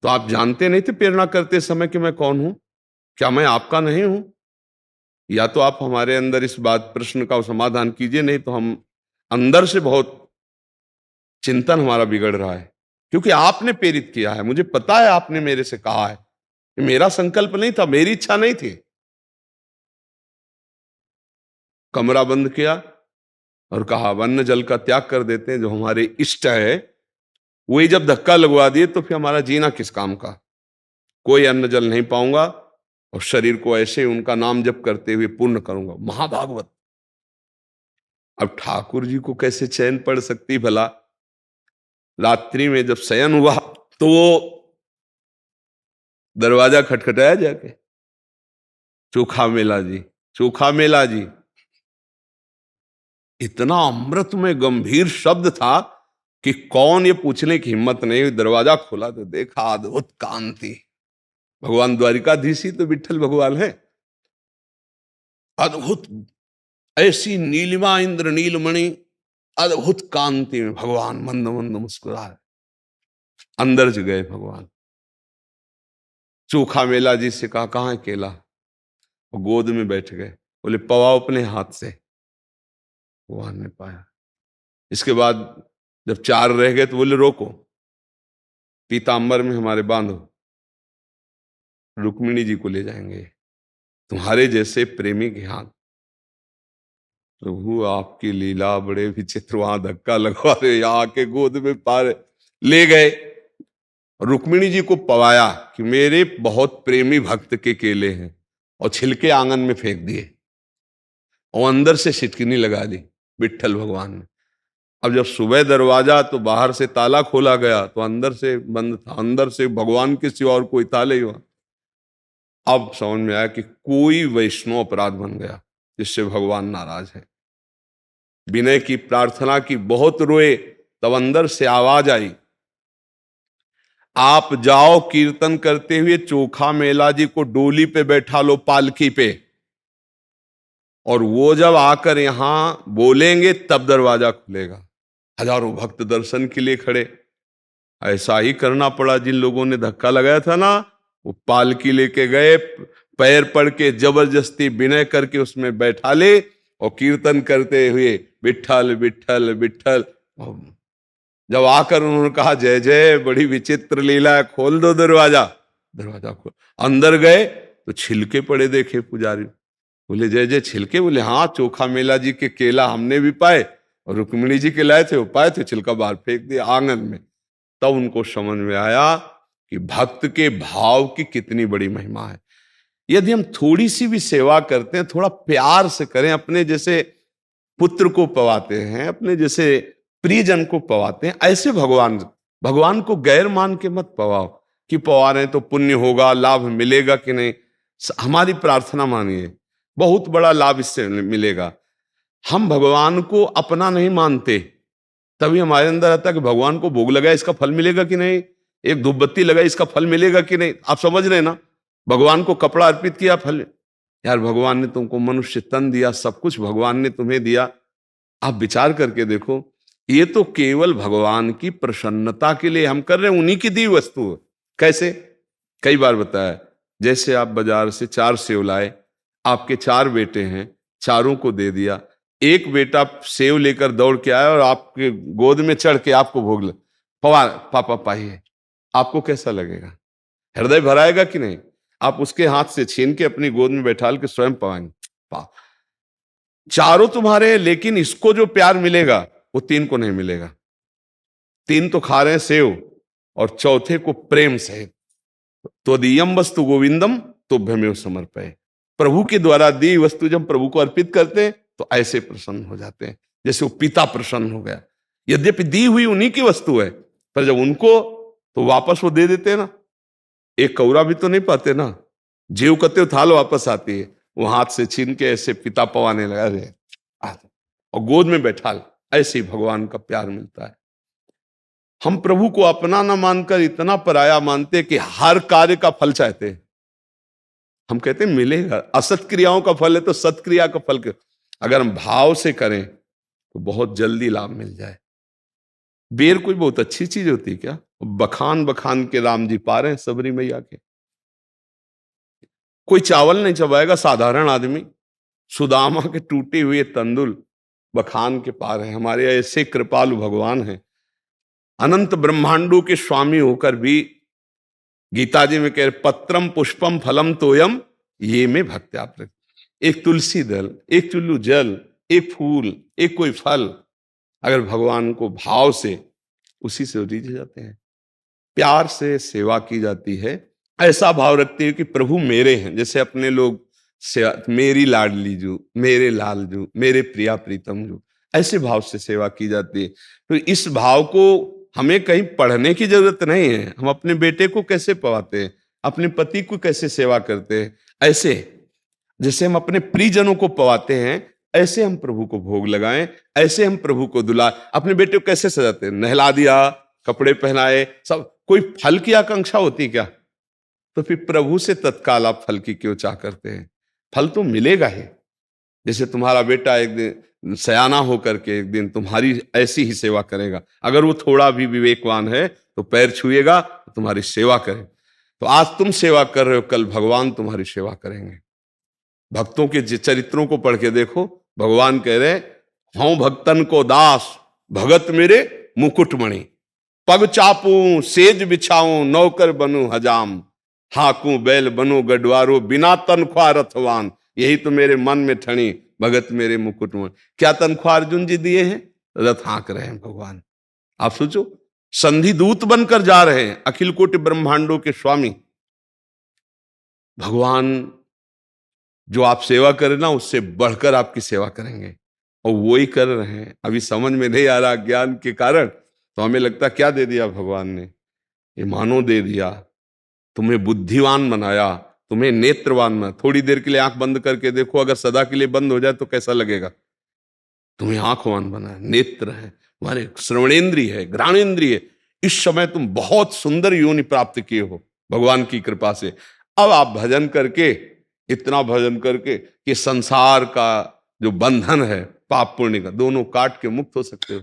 तो आप जानते नहीं थे प्रेरणा करते समय कि मैं कौन हूं? क्या मैं आपका नहीं हूं? या तो आप हमारे अंदर इस बात प्रश्न का समाधान कीजिए, नहीं तो हम अंदर से बहुत चिंतन हमारा बिगड़ रहा है। क्योंकि आपने प्रेरित किया है, मुझे पता है आपने मेरे से कहा है कि मेरा संकल्प नहीं था, मेरी इच्छा नहीं थी। कमरा बंद किया और कहा अन्न जल का त्याग कर देते हैं, जो हमारे इष्ट है वही जब धक्का लगवा दिए तो फिर हमारा जीना किस काम का। कोई अन्न जल नहीं पाऊंगा और शरीर को ऐसे उनका नाम जप करते हुए पूर्ण करूंगा। महाभागवत। अब ठाकुर जी को कैसे चैन पड़ सकती भला? रात्रि में जब शयन हुआ तो वो दरवाजा खटखटाया जाके, चोखा मेला जी, चोखा मेला जी। इतना अमृत में गंभीर शब्द था कि कौन, ये पूछने की हिम्मत नहीं हुई। दरवाजा खोला तो देखा अद्भुत कांति। भगवान द्वारिकाधीश ही तो विट्ठल भगवान है। अद्भुत, ऐसी नीलिमा इंद्र नीलमणि, अद्भुत कांति में भगवान मंद मंद मुस्कुराए। अंदर से गए भगवान। चोखा मेला जी से कहा कहाँ है केला, वो गोद में बैठ गए। बोले पवाओ अपने हाथ से। भगवान ने पाया। इसके बाद जब 4 रह गए तो बोले रोको, पीतांबर में हमारे बांधो। रुक्मिणी जी को ले जाएंगे तुम्हारे जैसे प्रेमी के हाथ। प्रभु आपकी लीला बड़े विचित्र, वहां धक्का लगवा रहे, यहाँ के गोद में पार ले गए। रुक्मिणी जी को पवाया कि मेरे बहुत प्रेमी भक्त के केले हैं, और छिलके आंगन में फेंक दिए और अंदर से सिटकिनी लगा दी विट्ठल भगवान ने। अब जब सुबह दरवाजा तो बाहर से ताला खोला गया तो अंदर से बंद था, अंदर से भगवान के सिवा और कोई ताले ही वहां। अब समझ में आया कि कोई वैष्णव अपराध बन गया जिससे भगवान नाराज है। विनय की प्रार्थना की, बहुत रोए, तब अंदर से आवाज आई, आप जाओ कीर्तन करते हुए चोखा मेला जी को डोली पे बैठा लो, पालकी पे, और वो जब आकर यहां बोलेंगे तब दरवाजा खुलेगा। हजारों भक्त दर्शन के लिए खड़े। ऐसा ही करना पड़ा, जिन लोगों ने धक्का लगाया था ना, वो पालकी लेके गए, पैर पड़ के जबरदस्ती विनय करके उसमें बैठा ले, और कीर्तन करते हुए विट्ठल विट्ठल विट्ठल। जब आकर उन्होंने कहा जय जय, बड़ी विचित्र लीला है, खोल दो दरवाजा। दरवाजा खोल, अंदर गए तो छिलके पड़े देखे पुजारी। बोले जय जय, छिलके? बोले हाँ, चोखा मेला जी के केला हमने भी पाए और रुक्मिणी जी के लाए थे, वो पाए थे, छिलका बाहर फेंक दिया आंगन में। तब उनको समझ में आया कि भक्त के भाव की कितनी बड़ी महिमा है। यदि हम थोड़ी सी भी सेवा करते हैं, थोड़ा प्यार से करें, अपने जैसे पुत्र को पवाते हैं, अपने जैसे प्रियजन को पवाते हैं, ऐसे भगवान को गैर मान के मत पवाओ कि पवा रहे तो पुण्य होगा, लाभ मिलेगा कि नहीं। हमारी प्रार्थना मानिए, बहुत बड़ा लाभ इससे मिलेगा। हम भगवान को अपना नहीं मानते, तभी हमारे अंदर आता है कि भगवान को भोग लगाए, इसका फल मिलेगा कि नहीं, एक धूपबत्ती लगाई, इसका फल मिलेगा कि नहीं। आप समझ रहे ना, भगवान को कपड़ा अर्पित किया, फल। यार भगवान ने तुमको मनुष्य तन दिया, सब कुछ भगवान ने तुम्हें दिया। आप विचार करके देखो, ये तो केवल भगवान की प्रसन्नता के लिए हम कर रहे हैं, उन्हीं की दी वस्तु। कैसे? कई बार बताया, जैसे आप बाजार से 4 सेव लाए, आपके 4 बेटे हैं, चारों को दे दिया। एक बेटा सेव लेकर दौड़ के आया और आपके गोद में चढ़ के आपको भोग लगा, पापा पाइए, आपको कैसा लगेगा? हृदय भराएगा कि नहीं? आप उसके हाथ से छीन के अपनी गोद में बैठाल के स्वयं पाएंगे। चारों तुम्हारे हैं, लेकिन इसको जो प्यार मिलेगा वो 3 को नहीं मिलेगा। 3 तो खा रहे हैं सेव, और चौथे को प्रेम से त्वदीयम वस्तु गोविंदम तुभ्यमेव समर्पये। प्रभु के द्वारा दी वस्तु जब प्रभु को अर्पित करते हैं तो ऐसे प्रसन्न हो जाते हैं, जैसे वो पिता प्रसन्न हो गया। यद्यपि दी हुई उन्हीं की वस्तु है, पर जब उनको तो वापस वो दे देते हैं ना, एक कौरा भी तो नहीं पाते ना, जीव कते थाल वापस आती है, वो हाथ से छीन के ऐसे पिता पवाने लगा रहे और गोद में बैठा। ऐसे ही भगवान का प्यार मिलता है। हम प्रभु को अपना ना मानकर इतना पराया मानते कि हर कार्य का फल चाहते हैं। हम कहते हैं मिलेगा, असत क्रियाओं का फल है तो सत्क्रिया का फल के। अगर हम भाव से करें तो बहुत जल्दी लाभ मिल जाए। बेर कोई बहुत अच्छी चीज होती है क्या? बखान बखान के राम जी पा रहे हैं सबरी मैया के। कोई चावल नहीं चबाएगा साधारण आदमी, सुदामा के टूटे हुए तंदुल बखान के पा रहे हैं। हमारे ऐसे कृपालु भगवान हैं, अनंत ब्रह्मांडों के स्वामी होकर भी गीता जी में कह रहे पत्रम पुष्पम फलम तोयम ये में भक्त्या प्रति। एक तुलसी दल, एक चुल्लू जल, एक फूल, एक कोई फल, अगर भगवान को भाव से, उसी से रीझ जाते हैं। प्यार से सेवा की जाती है, ऐसा भाव रखते हैं कि प्रभु मेरे हैं। जैसे अपने लोग मेरी लाडली जू, मेरे लाल जू, मेरे प्रिया प्रीतम जू, ऐसे भाव से सेवा की जाती है। तो इस भाव को हमें कहीं पढ़ने की जरूरत नहीं है। हम अपने बेटे को कैसे पवाते हैं, अपने पति को कैसे सेवा करते हैं, ऐसे जैसे हम अपने प्रियजनों को पवाते हैं, ऐसे हम प्रभु को भोग लगाएं, ऐसे हम प्रभु को दुलाएं। अपने बेटे को कैसे सजाते हैं, नहला दिया, कपड़े पहनाए, सब। कोई फल की आकांक्षा होती क्या? तो फिर प्रभु से तत्काल आप फल की क्यों चाह करते हैं? फल तो मिलेगा ही। जैसे तुम्हारा बेटा एक दिन सयाना होकर के एक दिन तुम्हारी ऐसी ही सेवा करेगा, अगर वो थोड़ा भी विवेकवान है तो पैर छुएगा तो तुम्हारी सेवा करे। तो आज तुम सेवा कर रहे हो, कल भगवान तुम्हारी सेवा करेंगे। भक्तों के चरित्रों को पढ़ के देखो, भगवान कह रहे हूं भक्तन को दास, भगत मेरे मुकुटमणि, पग चापूं सेज बिछाऊं, नौकर बनूं हजाम। हाकू बैल बनो गडवारो बिना तनख्वाह रथवान, यही तो मेरे मन में ठणी भगत मेरे मुकुट में। क्या तनख्वाह अर्जुन जी दिए हैं? रथ हाँक रहे हैं भगवान। आप सोचो, संधि दूत बनकर जा रहे हैं, अखिल कोटि ब्रह्मांडों के स्वामी भगवान। जो आप सेवा करें ना, उससे बढ़कर आपकी सेवा करेंगे, और वो ही कर रहे हैं। अभी समझ में नहीं आ रहा ज्ञान के कारण, तो हमें लगता क्या दे दिया भगवान ने? ये मानो दे दिया, तुम्हें बुद्धिवान बनाया, तुम्हें नेत्रवान बनाया। थोड़ी देर के लिए आंख बंद करके देखो, अगर सदा के लिए बंद हो जाए तो कैसा लगेगा? तुम्हें आंखवान बनाया, नेत्र है, तुम्हारे श्रवणेन्द्रिय है, घ्राणेन्द्रिय है। इस समय तुम बहुत सुंदर योनि प्राप्त किए हो भगवान की कृपा से। अब आप भजन करके, इतना भजन करके कि संसार का जो बंधन है पाप पुण्य का, दोनों काट के मुक्त हो सकते हो।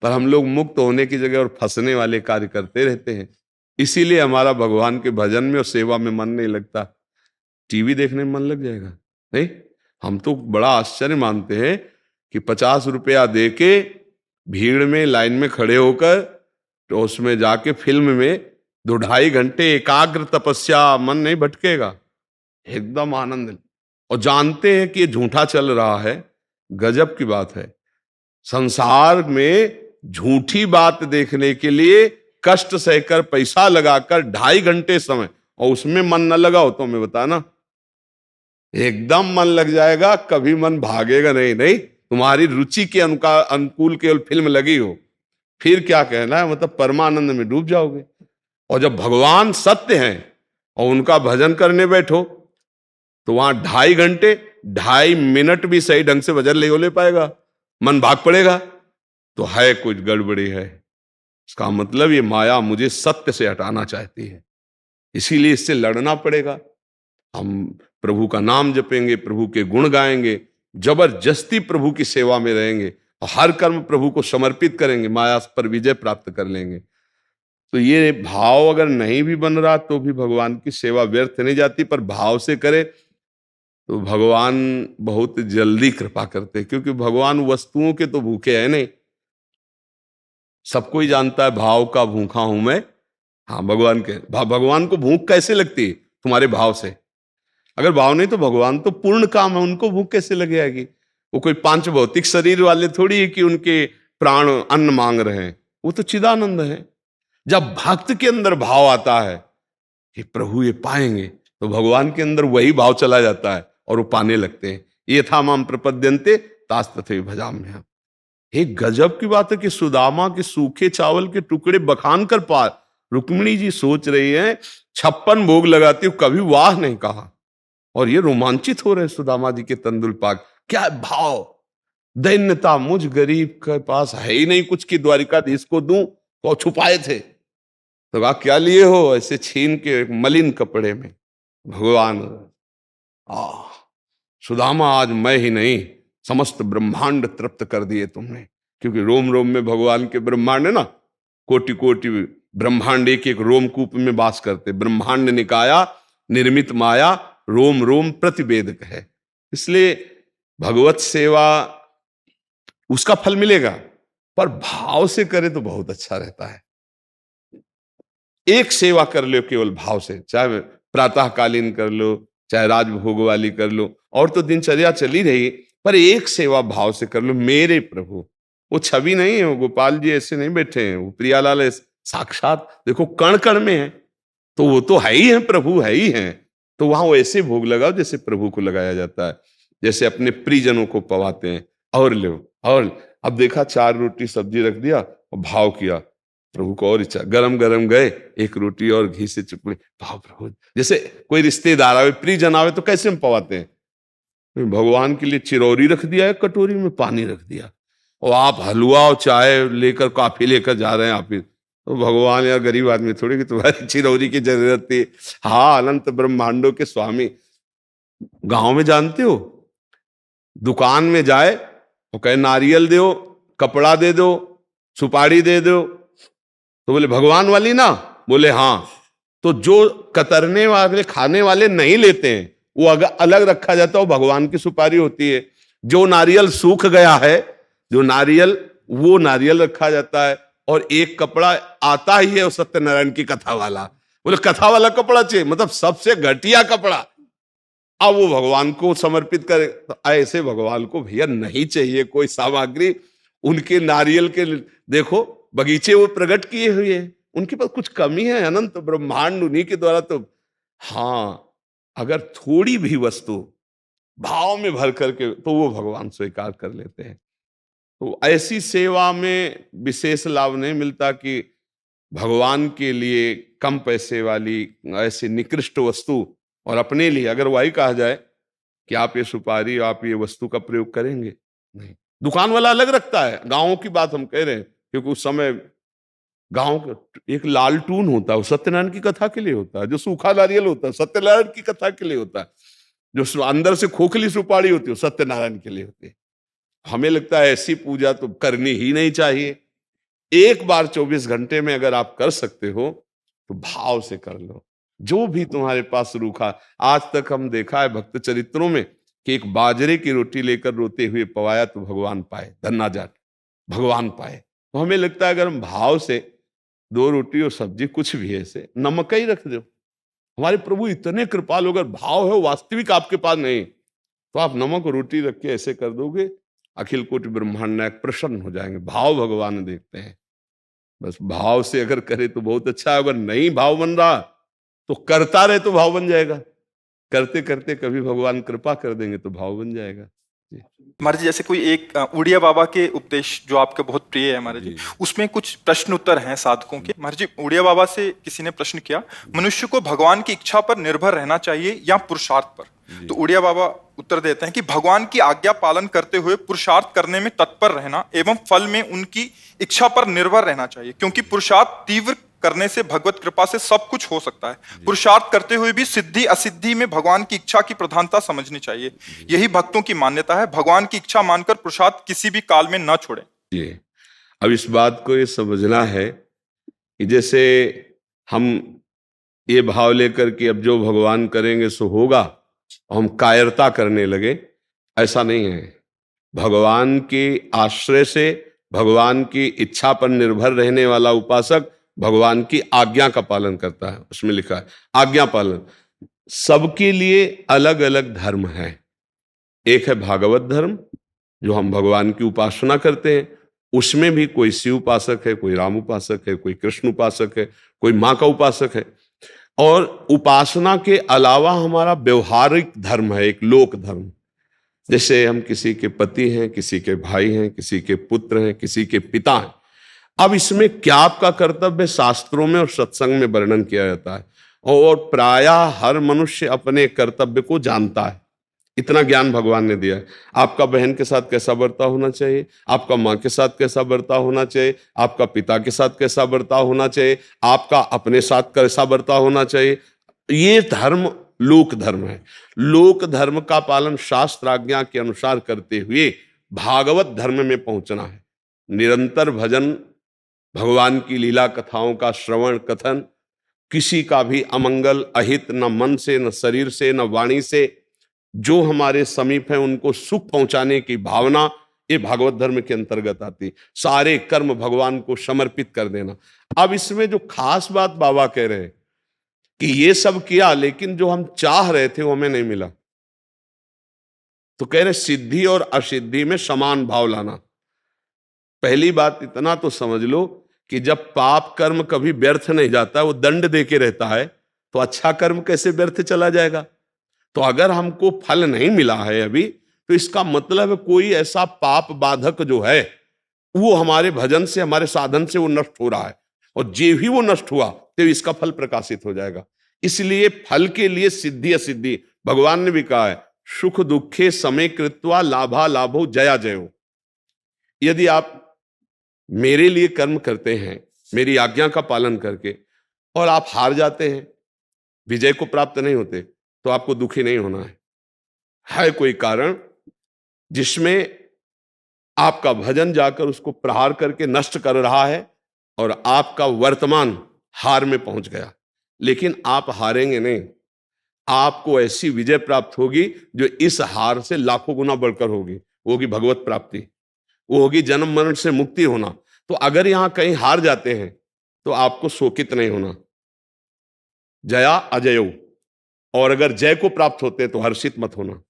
पर हम लोग मुक्त होने की जगह और फंसने वाले कार्य करते रहते हैं। इसीलिए हमारा भगवान के भजन में और सेवा में मन नहीं लगता। टीवी देखने में मन लग जाएगा? नहीं। हम तो बड़ा आश्चर्य मानते हैं कि 50 रुपया दे के भीड़ में लाइन में खड़े होकर, तो उसमें जाके फिल्म में 2-2.5 घंटे एकाग्र तपस्या, मन नहीं भटकेगा, एकदम आनंद। और जानते हैं कि ये झूठा चल रहा है। गजब की बात है, संसार में झूठी बात देखने के लिए कष्ट सहकर पैसा लगाकर 2.5 घंटे समय, और उसमें मन न लगाओ तो हमें बताना, एकदम मन लग जाएगा, कभी मन भागेगा नहीं। नहीं, तुम्हारी रुचि के अनुकूल केवल फिल्म लगी हो, फिर क्या कहना है, मतलब परमानंद में डूब जाओगे। और जब भगवान सत्य हैं और उनका भजन करने बैठो, तो वहां 2.5 घंटे 2.5 मिनट भी सही ढंग से भजन नहीं हो ले पाएगा, मन भाग पड़ेगा, तो है कुछ गड़बड़ी है। इसका मतलब ये माया मुझे सत्य से हटाना चाहती है, इसीलिए इससे लड़ना पड़ेगा। हम प्रभु का नाम जपेंगे, प्रभु के गुण गाएंगे, जबरदस्ती प्रभु की सेवा में रहेंगे और हर कर्म प्रभु को समर्पित करेंगे, माया पर विजय प्राप्त कर लेंगे। तो ये भाव अगर नहीं भी बन रहा तो भी भगवान की सेवा व्यर्थ नहीं जाती, पर भाव से करे तो भगवान बहुत जल्दी कृपा करते, क्योंकि भगवान वस्तुओं के तो भूखे हैं नहीं। सबको ही जानता है भाव का भूखा हूं मैं। हाँ, भगवान को भूख कैसे लगती है? तुम्हारे भाव से। अगर भाव नहीं तो भगवान तो पूर्ण काम है, उनको भूख कैसे लग जाएगी? वो कोई 5 भौतिक शरीर वाले थोड़ी है कि उनके प्राण अन्न मांग रहे हैं, वो तो चिदानंद है। जब भक्त के अंदर भाव आता है कि प्रभु ये पाएंगे, तो भगवान के अंदर वही भाव चला जाता है और वो पाने लगते हैं। ये था माम प्रपद्यन्ते तास तथैव भजाम्यहम्। एक गजब की बात है कि सुदामा के सूखे चावल के टुकड़े बखान कर पार, रुक्मिणी जी सोच रही हैं 56 भोग लगाती हूँ, कभी वाह नहीं कहा, और ये रोमांचित हो रहे सुदामा जी के तंदुल पाक। क्या भाव, दैन्यता, मुझ गरीब के पास है ही नहीं कुछ कि द्वारिकाधीश को दूं, तो छुपाए थे। तो कहा क्या लिए हो? ऐसे छीन के एक मलिन कपड़े में। भगवान, सुदामा आज मैं ही नहीं, समस्त ब्रह्मांड तृप्त कर दिए तुमने, क्योंकि रोम रोम में भगवान के ब्रह्मांड है ना, कोटि कोटि ब्रह्मांड एक एक रोमकूप में वास करते। ब्रह्मांड निकाया निर्मित माया, रोम रोम प्रतिवेदक है। इसलिए भगवत सेवा उसका फल मिलेगा, पर भाव से करे तो बहुत अच्छा रहता है। एक सेवा कर लो केवल भाव से, चाहे प्रातःकालीन कर लो, चाहे राजभोग वाली कर लो, और तो दिनचर्या चली रही, पर एक सेवा भाव से कर लो। मेरे प्रभु, वो छवि नहीं है, वो गोपाल जी ऐसे नहीं बैठे हैं, वो प्रियालाल साक्षात देखो कण कण में है, तो वो तो है ही है, प्रभु है ही है। तो वहां वो ऐसे भोग लगाओ जैसे प्रभु को लगाया जाता है, जैसे अपने प्रियजनों को पवाते हैं। और लो, और अब देखा 4 रोटी सब्जी रख दिया और भाव किया प्रभु को, और इच्छा गरम गरम गए, 1 रोटी और घी से चुपड़ी, भाव प्रभु। जैसे कोई रिश्तेदार आवे, प्रियजन आवे, तो कैसे हम पवाते हैं? भगवान के लिए चिरौरी रख दिया है, कटोरी में पानी रख दिया, और आप हलवा और चाय लेकर, कॉफी लेकर जा रहे हैं आप ही, तो भगवान यार गरीब आदमी थोड़ी कि तुम्हारी चिरौरी की जरूरत थी। हाँ, अनंत ब्रह्मांडों के स्वामी। गांव में जानते हो, दुकान में जाए वो कहे नारियल दो, कपड़ा दे दो, सुपारी दे दो, तो बोले भगवान वाली ना, बोले हाँ। तो जो कतरने वाले खाने वाले नहीं लेते हैं, वो अगर अलग रखा जाता है, वो भगवान की सुपारी होती है। जो नारियल सूख गया है, जो नारियल, वो नारियल रखा जाता है। और एक कपड़ा आता ही है, वो सत्यनारायण की कथा वाला, बोले कथा वाला कपड़ा चाहिए, मतलब सबसे घटिया कपड़ा, अब वो भगवान को समर्पित करे। तो ऐसे भगवान को भैया नहीं चाहिए कोई सामग्री। उनके नारियल के देखो बगीचे वो प्रकट किए हुए हैं, उनके पास कुछ कमी है? अनंत ब्रह्मांड उन्हीं के द्वारा। तो हाँ, अगर थोड़ी भी वस्तु भाव में भर करके तो वो भगवान स्वीकार कर लेते हैं। तो ऐसी सेवा में विशेष लाभ नहीं मिलता कि भगवान के लिए कम पैसे वाली ऐसी निकृष्ट वस्तु, और अपने लिए अगर वही कहा जाए कि आप ये सुपारी, आप ये वस्तु का प्रयोग करेंगे, नहीं। दुकान वाला अलग रखता है, गांवों की बात हम कह रहे हैं, क्योंकि उस समय गांव का एक लालटून होता है, वो सत्यनारायण की कथा के लिए होता है। जो सूखा नारियल होता है सत्यनारायण की कथा के लिए होता है। जो अंदर से खोखली सुपारी होती है सत्यनारायण के लिए होती है। हमें लगता है ऐसी पूजा तो करनी ही नहीं चाहिए। एक बार 24 घंटे में अगर आप कर सकते हो तो भाव से कर लो। जो भी तुम्हारे पास रूखा, आज तक हम देखा है भक्त चरित्रों में कि एक बाजरे की रोटी लेकर रोते हुए पवाया तो भगवान पाए, धन्ना जाट भगवान पाए। तो हमें लगता है अगर हम भाव से 2 रोटी और सब्जी, कुछ भी ऐसे नमक ही रख दो, हमारे प्रभु इतने कृपालु। अगर भाव है वास्तविक आपके पास नहीं, तो आप नमक और रोटी रख के ऐसे कर दोगे, अखिल कोटि ब्रह्मांड नायक प्रसन्न हो जाएंगे। भाव भगवान देखते हैं। बस भाव से अगर करे तो बहुत अच्छा है, अगर नहीं भाव बन रहा तो करता रहे तो भाव बन जाएगा। करते करते कभी भगवान कृपा कर देंगे तो भाव बन जाएगा। जी। महाराज जी, जैसे कोई एक उड़िया बाबा के उपदेश जो आपके बहुत प्रिय है महाराज जी, उसमें कुछ प्रश्न उत्तर हैं साधकों के। महाराज जी, उड़िया बाबा से किसी ने प्रश्न किया, मनुष्य को भगवान की इच्छा पर निर्भर रहना चाहिए या पुरुषार्थ पर? तो उड़िया बाबा उत्तर देते हैं कि भगवान की आज्ञा पालन करते हुए पुरुषार्थ करने में तत्पर रहना एवं फल में उनकी इच्छा पर निर्भर रहना चाहिए, क्योंकि पुरुषार्थ तीव्र करने से भगवत कृपा से सब कुछ हो सकता है। पुरुषार्थ करते हुए भी सिद्धि असिद्धि में भगवान की इच्छा की प्रधानता समझनी चाहिए। यही भक्तों की मान्यता है। भगवान की इच्छा मानकर पुरुषार्थ किसी भी काल में न छोड़े। जी, अब इस बात को ये समझना है कि जैसे हम ये भाव लेकर कि अब जो भगवान करेंगे सो होगा, हम कायरता करने लगे, ऐसा नहीं है। भगवान के आश्रय से, भगवान की इच्छा पर निर्भर रहने वाला उपासक भगवान की आज्ञा का पालन करता है। उसमें लिखा है आज्ञा पालन। सबके लिए अलग अलग धर्म है। एक है भागवत धर्म, जो हम भगवान की उपासना करते हैं, उसमें भी कोई शिव उपासक है, कोई राम उपासक है, कोई कृष्ण उपासक है, कोई माँ का उपासक है। और उपासना के अलावा हमारा व्यवहारिक धर्म है, एक लोक धर्म। जैसे हम किसी के पति हैं, किसी के भाई हैं, किसी के पुत्र हैं, किसी के पिता हैं। अब इसमें क्या आपका कर्तव्य शास्त्रों में और सत्संग में वर्णन किया जाता है, और प्रायः हर मनुष्य अपने कर्तव्य को जानता है। इतना ज्ञान भगवान ने दिया है। आपका बहन के साथ कैसा बर्ताव होना चाहिए, आपका माँ के साथ कैसा बर्ताव होना चाहिए, आपका पिता के साथ कैसा बर्ताव होना चाहिए, आपका अपने साथ कैसा बर्ताव होना चाहिए। ये धर्म लोक धर्म है। लोक धर्म का पालन शास्त्र आज्ञा के अनुसार करते हुए भागवत धर्म में पहुंचना है। निरंतर भजन, भगवान की लीला कथाओं का श्रवण कथन, किसी का भी अमंगल अहित न मन से, न शरीर से, न वाणी से, जो हमारे समीप है उनको सुख पहुंचाने की भावना, ये भागवत धर्म के अंतर्गत आती। सारे कर्म भगवान को समर्पित कर देना। अब इसमें जो खास बात बाबा कह रहे हैं कि ये सब किया, लेकिन जो हम चाह रहे थे वो हमें नहीं मिला। तो कह रहे सिद्धि और असिद्धि में समान भाव लाना। पहली बात इतना तो समझ लो कि जब पाप कर्म कभी व्यर्थ नहीं जाता, वो दंड दे के रहता है, तो अच्छा कर्म कैसे व्यर्थ चला जाएगा। तो अगर हमको फल नहीं मिला है अभी, तो इसका मतलब कोई ऐसा पाप बाधक जो है वो हमारे भजन से, हमारे साधन से वो नष्ट हो रहा है, और जे भी वो नष्ट हुआ तो इसका फल प्रकाशित हो जाएगा। इसलिए फल के लिए सिद्धि असिद्धि, भगवान ने भी कहा है सुख दुखे समय कृत्वा लाभा लाभो जया जयो। यदि आप मेरे लिए कर्म करते हैं मेरी आज्ञा का पालन करके, और आप हार जाते हैं, विजय को प्राप्त नहीं होते, तो आपको दुखी नहीं होना है कोई कारण जिसमें आपका भजन जाकर उसको प्रहार करके नष्ट कर रहा है और आपका वर्तमान हार में पहुंच गया। लेकिन आप हारेंगे नहीं, आपको ऐसी विजय प्राप्त होगी जो इस हार से लाखों गुना बढ़कर होगी। वो होगी भगवत प्राप्ति, वो होगी जन्म मरण से मुक्ति होना। तो अगर यहां कहीं हार जाते हैं तो आपको शोकित नहीं होना, जया अजयो, और अगर जय को प्राप्त होते हैं तो हर्षित मत होना।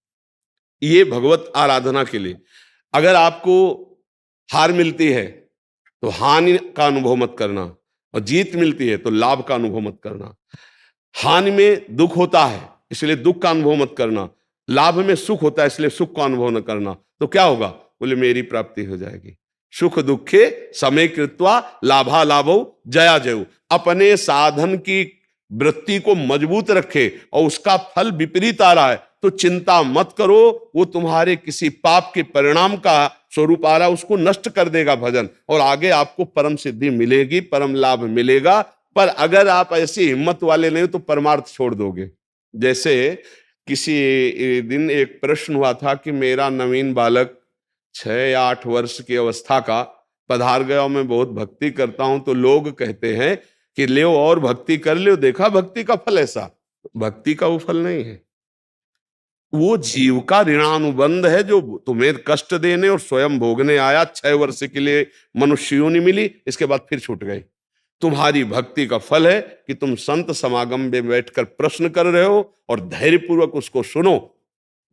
ये भगवत आराधना के लिए। अगर आपको हार मिलती है तो हानि का अनुभव मत करना, और जीत मिलती है तो लाभ का अनुभव मत करना। हानि में दुख होता है इसलिए दुख का अनुभव मत करना, लाभ में सुख होता है इसलिए सुख का अनुभव न करना। तो क्या होगा? बोले मेरी प्राप्ति हो जाएगी। सुख दुखे समय कृत्वा लाभा लाभो जया जयो। अपने साधन की वृत्ति को मजबूत रखे और उसका फल विपरीत आ रहा है तो चिंता मत करो, वो तुम्हारे किसी पाप के परिणाम का स्वरूप आ रहा है, उसको नष्ट कर देगा भजन, और आगे आपको परम सिद्धि मिलेगी, परम लाभ मिलेगा। पर अगर आप ऐसी हिम्मत वाले नहीं हो तो परमार्थ छोड़ दोगे। जैसे किसी दिन एक प्रश्न हुआ था कि मेरा नवीन बालक 6 या 8 वर्ष की अवस्था का पधार गया और मैं बहुत भक्ति करता हूं, तो लोग कहते हैं कि ले और भक्ति कर लो, देखा भक्ति का फल ऐसा। भक्ति का वो फल नहीं है, वो जीव का ऋणानुबंध है जो तुम्हें कष्ट देने और स्वयं भोगने आया। 6 वर्ष के लिए मनुष्य योनि मिली, इसके बाद फिर छूट गई। तुम्हारी भक्ति का फल है कि तुम संत समागम में बैठकर प्रश्न कर रहे हो और धैर्यपूर्वक उसको सुनो।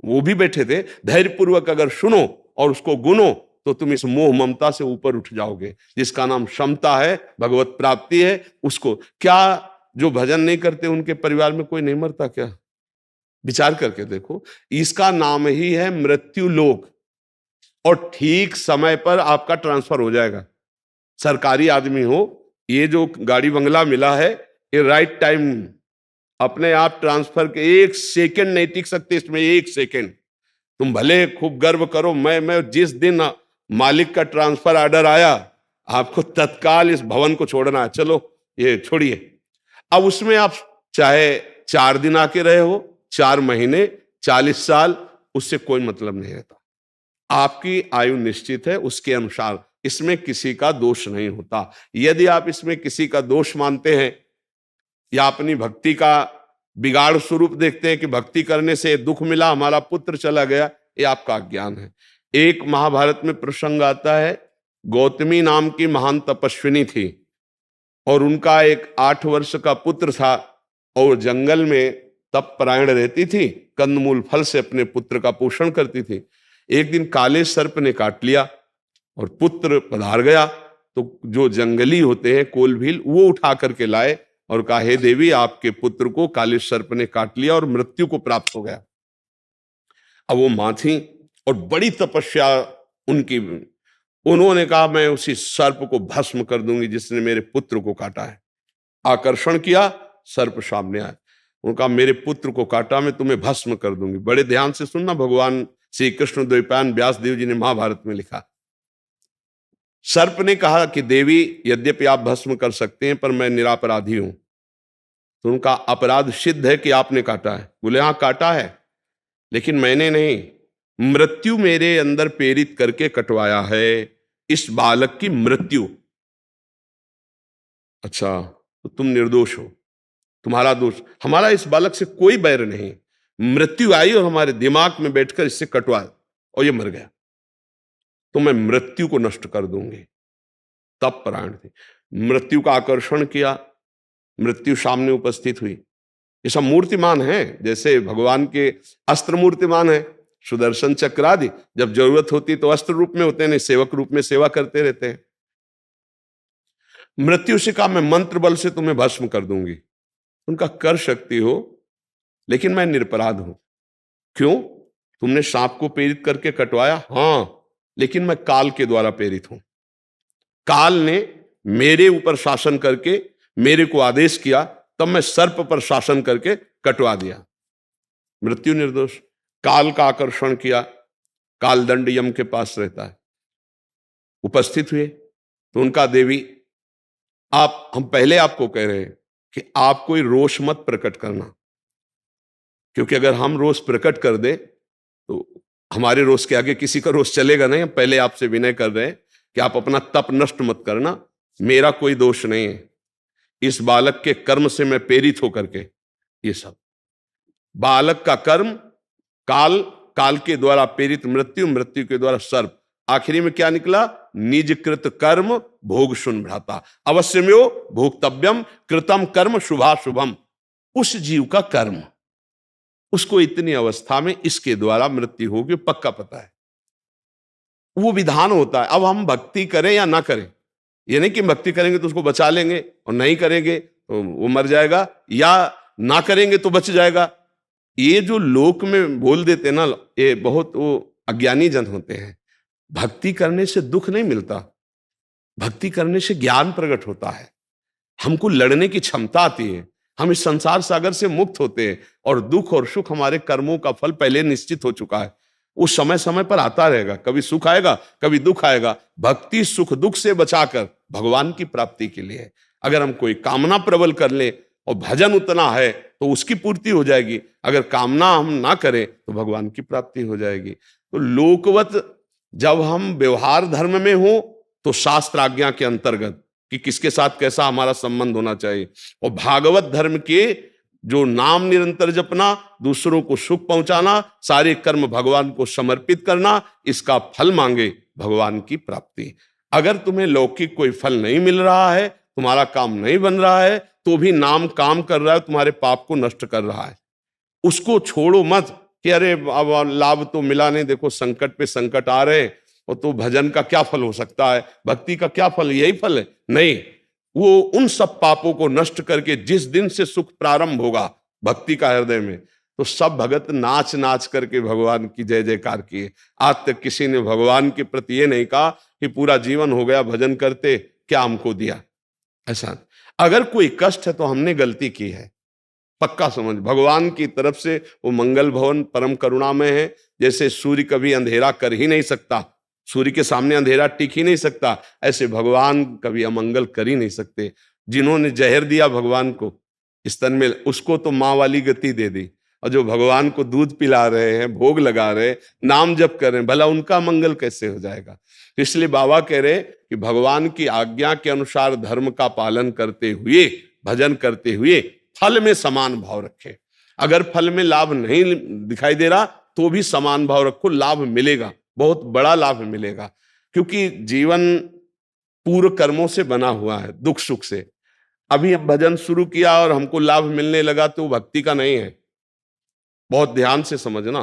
वो भी बैठे थे, धैर्यपूर्वक अगर सुनो और उसको गुनो तो तुम इस मोह ममता से ऊपर उठ जाओगे, जिसका नाम क्षमता है, भगवत प्राप्ति है। उसको क्या जो भजन नहीं करते उनके परिवार में कोई नहीं मरता क्या? विचार करके देखो, इसका नाम ही है मृत्यु लोक, और ठीक समय पर आपका ट्रांसफर हो जाएगा। सरकारी आदमी हो, ये जो गाड़ी बंगला मिला है ये राइट टाइम, अपने आप ट्रांसफर के 1 सेकंड नहीं टिक सकते इसमें, 1 सेकंड। तुम भले खूब गर्व करो, मैं जिस दिन मालिक का ट्रांसफर ऑर्डर आया आपको तत्काल इस भवन को छोड़ना है, चलो ये छोड़िए। अब उसमें आप चाहे 4 दिन आके रहे हो, 4 महीने, 40 साल, उससे कोई मतलब नहीं रहता। आपकी आयु निश्चित है, उसके अनुसार इसमें किसी का दोष नहीं होता। यदि आप इसमें किसी का दोष मानते हैं या अपनी भक्ति का बिगाड़ स्वरूप देखते हैं कि भक्ति करने से दुख मिला, हमारा पुत्र चला गया, ये आपका अज्ञान है। एक महाभारत में प्रसंग आता है, गौतमी नाम की महान तपस्विनी थी और उनका एक 8 वर्ष का पुत्र था, और जंगल में तप परायण रहती थी, कंदमूल फल से अपने पुत्र का पोषण करती थी। एक दिन काले सर्प ने काट लिया और पुत्र पधार गया, तो जो जंगली होते हैं कोलभील, वो उठा करके लाए और कहा, हे देवी आपके पुत्र को काले सर्प ने काट लिया और मृत्यु को प्राप्त हो गया। अब वो मां थी और बड़ी तपस्या उनकी, उन्होंने कहा मैं उसी सर्प को भस्म कर दूंगी जिसने मेरे पुत्र को काटा है। आकर्षण किया, सर्प सामने आया, उनका मेरे पुत्र को काटा, मैं तुम्हें भस्म कर दूंगी। बड़े ध्यान से सुनना, भगवान श्री कृष्ण द्वैपायन व्यास देव जी ने महाभारत में लिखा। सर्प ने कहा कि देवी यद्यपि आप भस्म कर सकते हैं पर मैं निरापराधी हूं। तो उनका अपराध सिद्ध है कि आपने काटा है। बोले हाँ काटा है, लेकिन मैंने नहीं, मृत्यु मेरे अंदर प्रेरित करके कटवाया है, इस बालक की मृत्यु। अच्छा, तो तुम निर्दोष हो, तुम्हारा दोष, हमारा इस बालक से कोई बैर नहीं। मृत्यु आई और हमारे दिमाग में बैठकर इससे कटवा और ये मर गया, तो मैं मृत्यु को नष्ट कर दूंगी। तब परायण थी, मृत्यु का आकर्षण किया, मृत्यु सामने उपस्थित हुई। ये सब मूर्तिमान है, जैसे भगवान के अस्त्र मूर्तिमान है, सुदर्शन चक्र आदि, जब जरूरत होती तो अस्त्र रूप में होते हैं, नहीं सेवक रूप में सेवा करते रहते हैं। मृत्यु से कहा मैं मंत्र बल से तुम्हें भस्म कर दूंगी। उनका कर सकती हो, लेकिन मैं निरपराध हूं। क्यों? तुमने सांप को प्रेरित करके कटवाया, हां, लेकिन मैं काल के द्वारा प्रेरित हूं। काल ने मेरे ऊपर शासन करके मेरे को आदेश किया, तब मैं सर्प पर शासन करके कटवा दिया। मृत्यु निर्दोष, काल का आकर्षण किया, काल दंड यम के पास रहता है, उपस्थित हुए। तो उनका देवी हम पहले आपको कह रहे हैं कि आप कोई रोष मत प्रकट करना, क्योंकि अगर हम रोष प्रकट कर दे तो हमारे रोष के आगे किसी का रोष चलेगा नहीं। पहले आपसे विनय कर रहे हैं कि आप अपना तप नष्ट मत करना, मेरा कोई दोष नहीं है। इस बालक के कर्म से मैं प्रेरित होकर के, ये सब बालक का कर्म, काल, काल के द्वारा प्रेरित मृत्यु, मृत्यु के द्वारा सर्प, आखिरी में क्या निकला? निजकृत कर्म भोग सुन भ्राता, अवश्यमेव भोक्तव्यम कृतम कर्म शुभाशुभम। उस जीव का कर्म, उसको इतनी अवस्था में इसके द्वारा मृत्यु होगी, पक्का पता है, वो विधान होता है। अब हम भक्ति करें या ना करें, ये नहीं कि भक्ति करेंगे तो उसको बचा लेंगे और नहीं करेंगे तो वो मर जाएगा, या ना करेंगे तो बच जाएगा। ये जो लोक में बोल देते ना, ये बहुत वो अज्ञानी जन होते हैं। भक्ति करने से दुख नहीं मिलता, भक्ति करने से ज्ञान प्रकट होता है, हमको लड़ने की क्षमता आती है, हम इस संसार सागर से मुक्त होते हैं और दुख और सुख हमारे कर्मों का फल पहले निश्चित हो चुका है, वो समय समय पर आता रहेगा, कभी सुख आएगा कभी दुख आएगा। भक्ति सुख दुख से बचाकर भगवान की प्राप्ति के लिए है। अगर हम कोई कामना प्रबल कर ले और भजन उतना है तो उसकी पूर्ति हो जाएगी, अगर कामना हम ना करें तो भगवान की प्राप्ति हो जाएगी। तो लोकवत जब हम व्यवहार धर्म में हो तो शास्त्र आज्ञा के अंतर्गत कि किसके साथ कैसा हमारा संबंध होना चाहिए, और भागवत धर्म के जो नाम निरंतर जपना, दूसरों को सुख पहुंचाना, सारे कर्म भगवान को समर्पित करना, इसका फल मांगे भगवान की प्राप्ति। अगर तुम्हें लौकिक कोई फल नहीं मिल रहा है, तुम्हारा काम नहीं बन रहा है, तो भी नाम काम कर रहा है, तुम्हारे पाप को नष्ट कर रहा है, उसको छोड़ो मत कि अरे अब लाभ तो मिला नहीं, देखो संकट पे संकट आ रहे, और तो भजन का क्या फल हो सकता है, भक्ति का क्या फल, यही फल है। नहीं, वो उन सब पापों को नष्ट करके जिस दिन से सुख प्रारंभ होगा भक्ति का हृदय में, तो सब भगत नाच नाच करके भगवान की जय जयकार किए। आज तक किसी ने भगवान के प्रति ये नहीं कहा कि पूरा जीवन हो गया भजन करते, क्या हमको दिया, ऐसा। अगर कोई कष्ट है तो हमने गलती की है, पक्का समझ। भगवान की तरफ से वो मंगल भवन परम करुणामय है। जैसे सूर्य कभी अंधेरा कर ही नहीं सकता, सूर्य के सामने अंधेरा टिक ही नहीं सकता, ऐसे भगवान कभी अमंगल कर ही नहीं सकते। जिन्होंने जहर दिया भगवान को स्तन में, उसको तो माँ वाली गति दे दी, और जो भगवान को दूध पिला रहे हैं, भोग लगा रहे, नाम जप कर रहे हैं, भला उनका मंगल कैसे हो जाएगा। इसलिए बाबा कह रहे कि भगवान की आज्ञा के अनुसार धर्म का पालन करते हुए, भजन करते हुए फल में समान भाव रखे। अगर फल में लाभ नहीं दिखाई दे रहा तो भी समान भाव रखो, लाभ मिलेगा, बहुत बड़ा लाभ मिलेगा। क्योंकि जीवन पूर्व कर्मों से बना हुआ है, दुख सुख से। अभी हम भजन शुरू किया और हमको लाभ मिलने लगा तो भक्ति का नहीं है, बहुत ध्यान से समझना,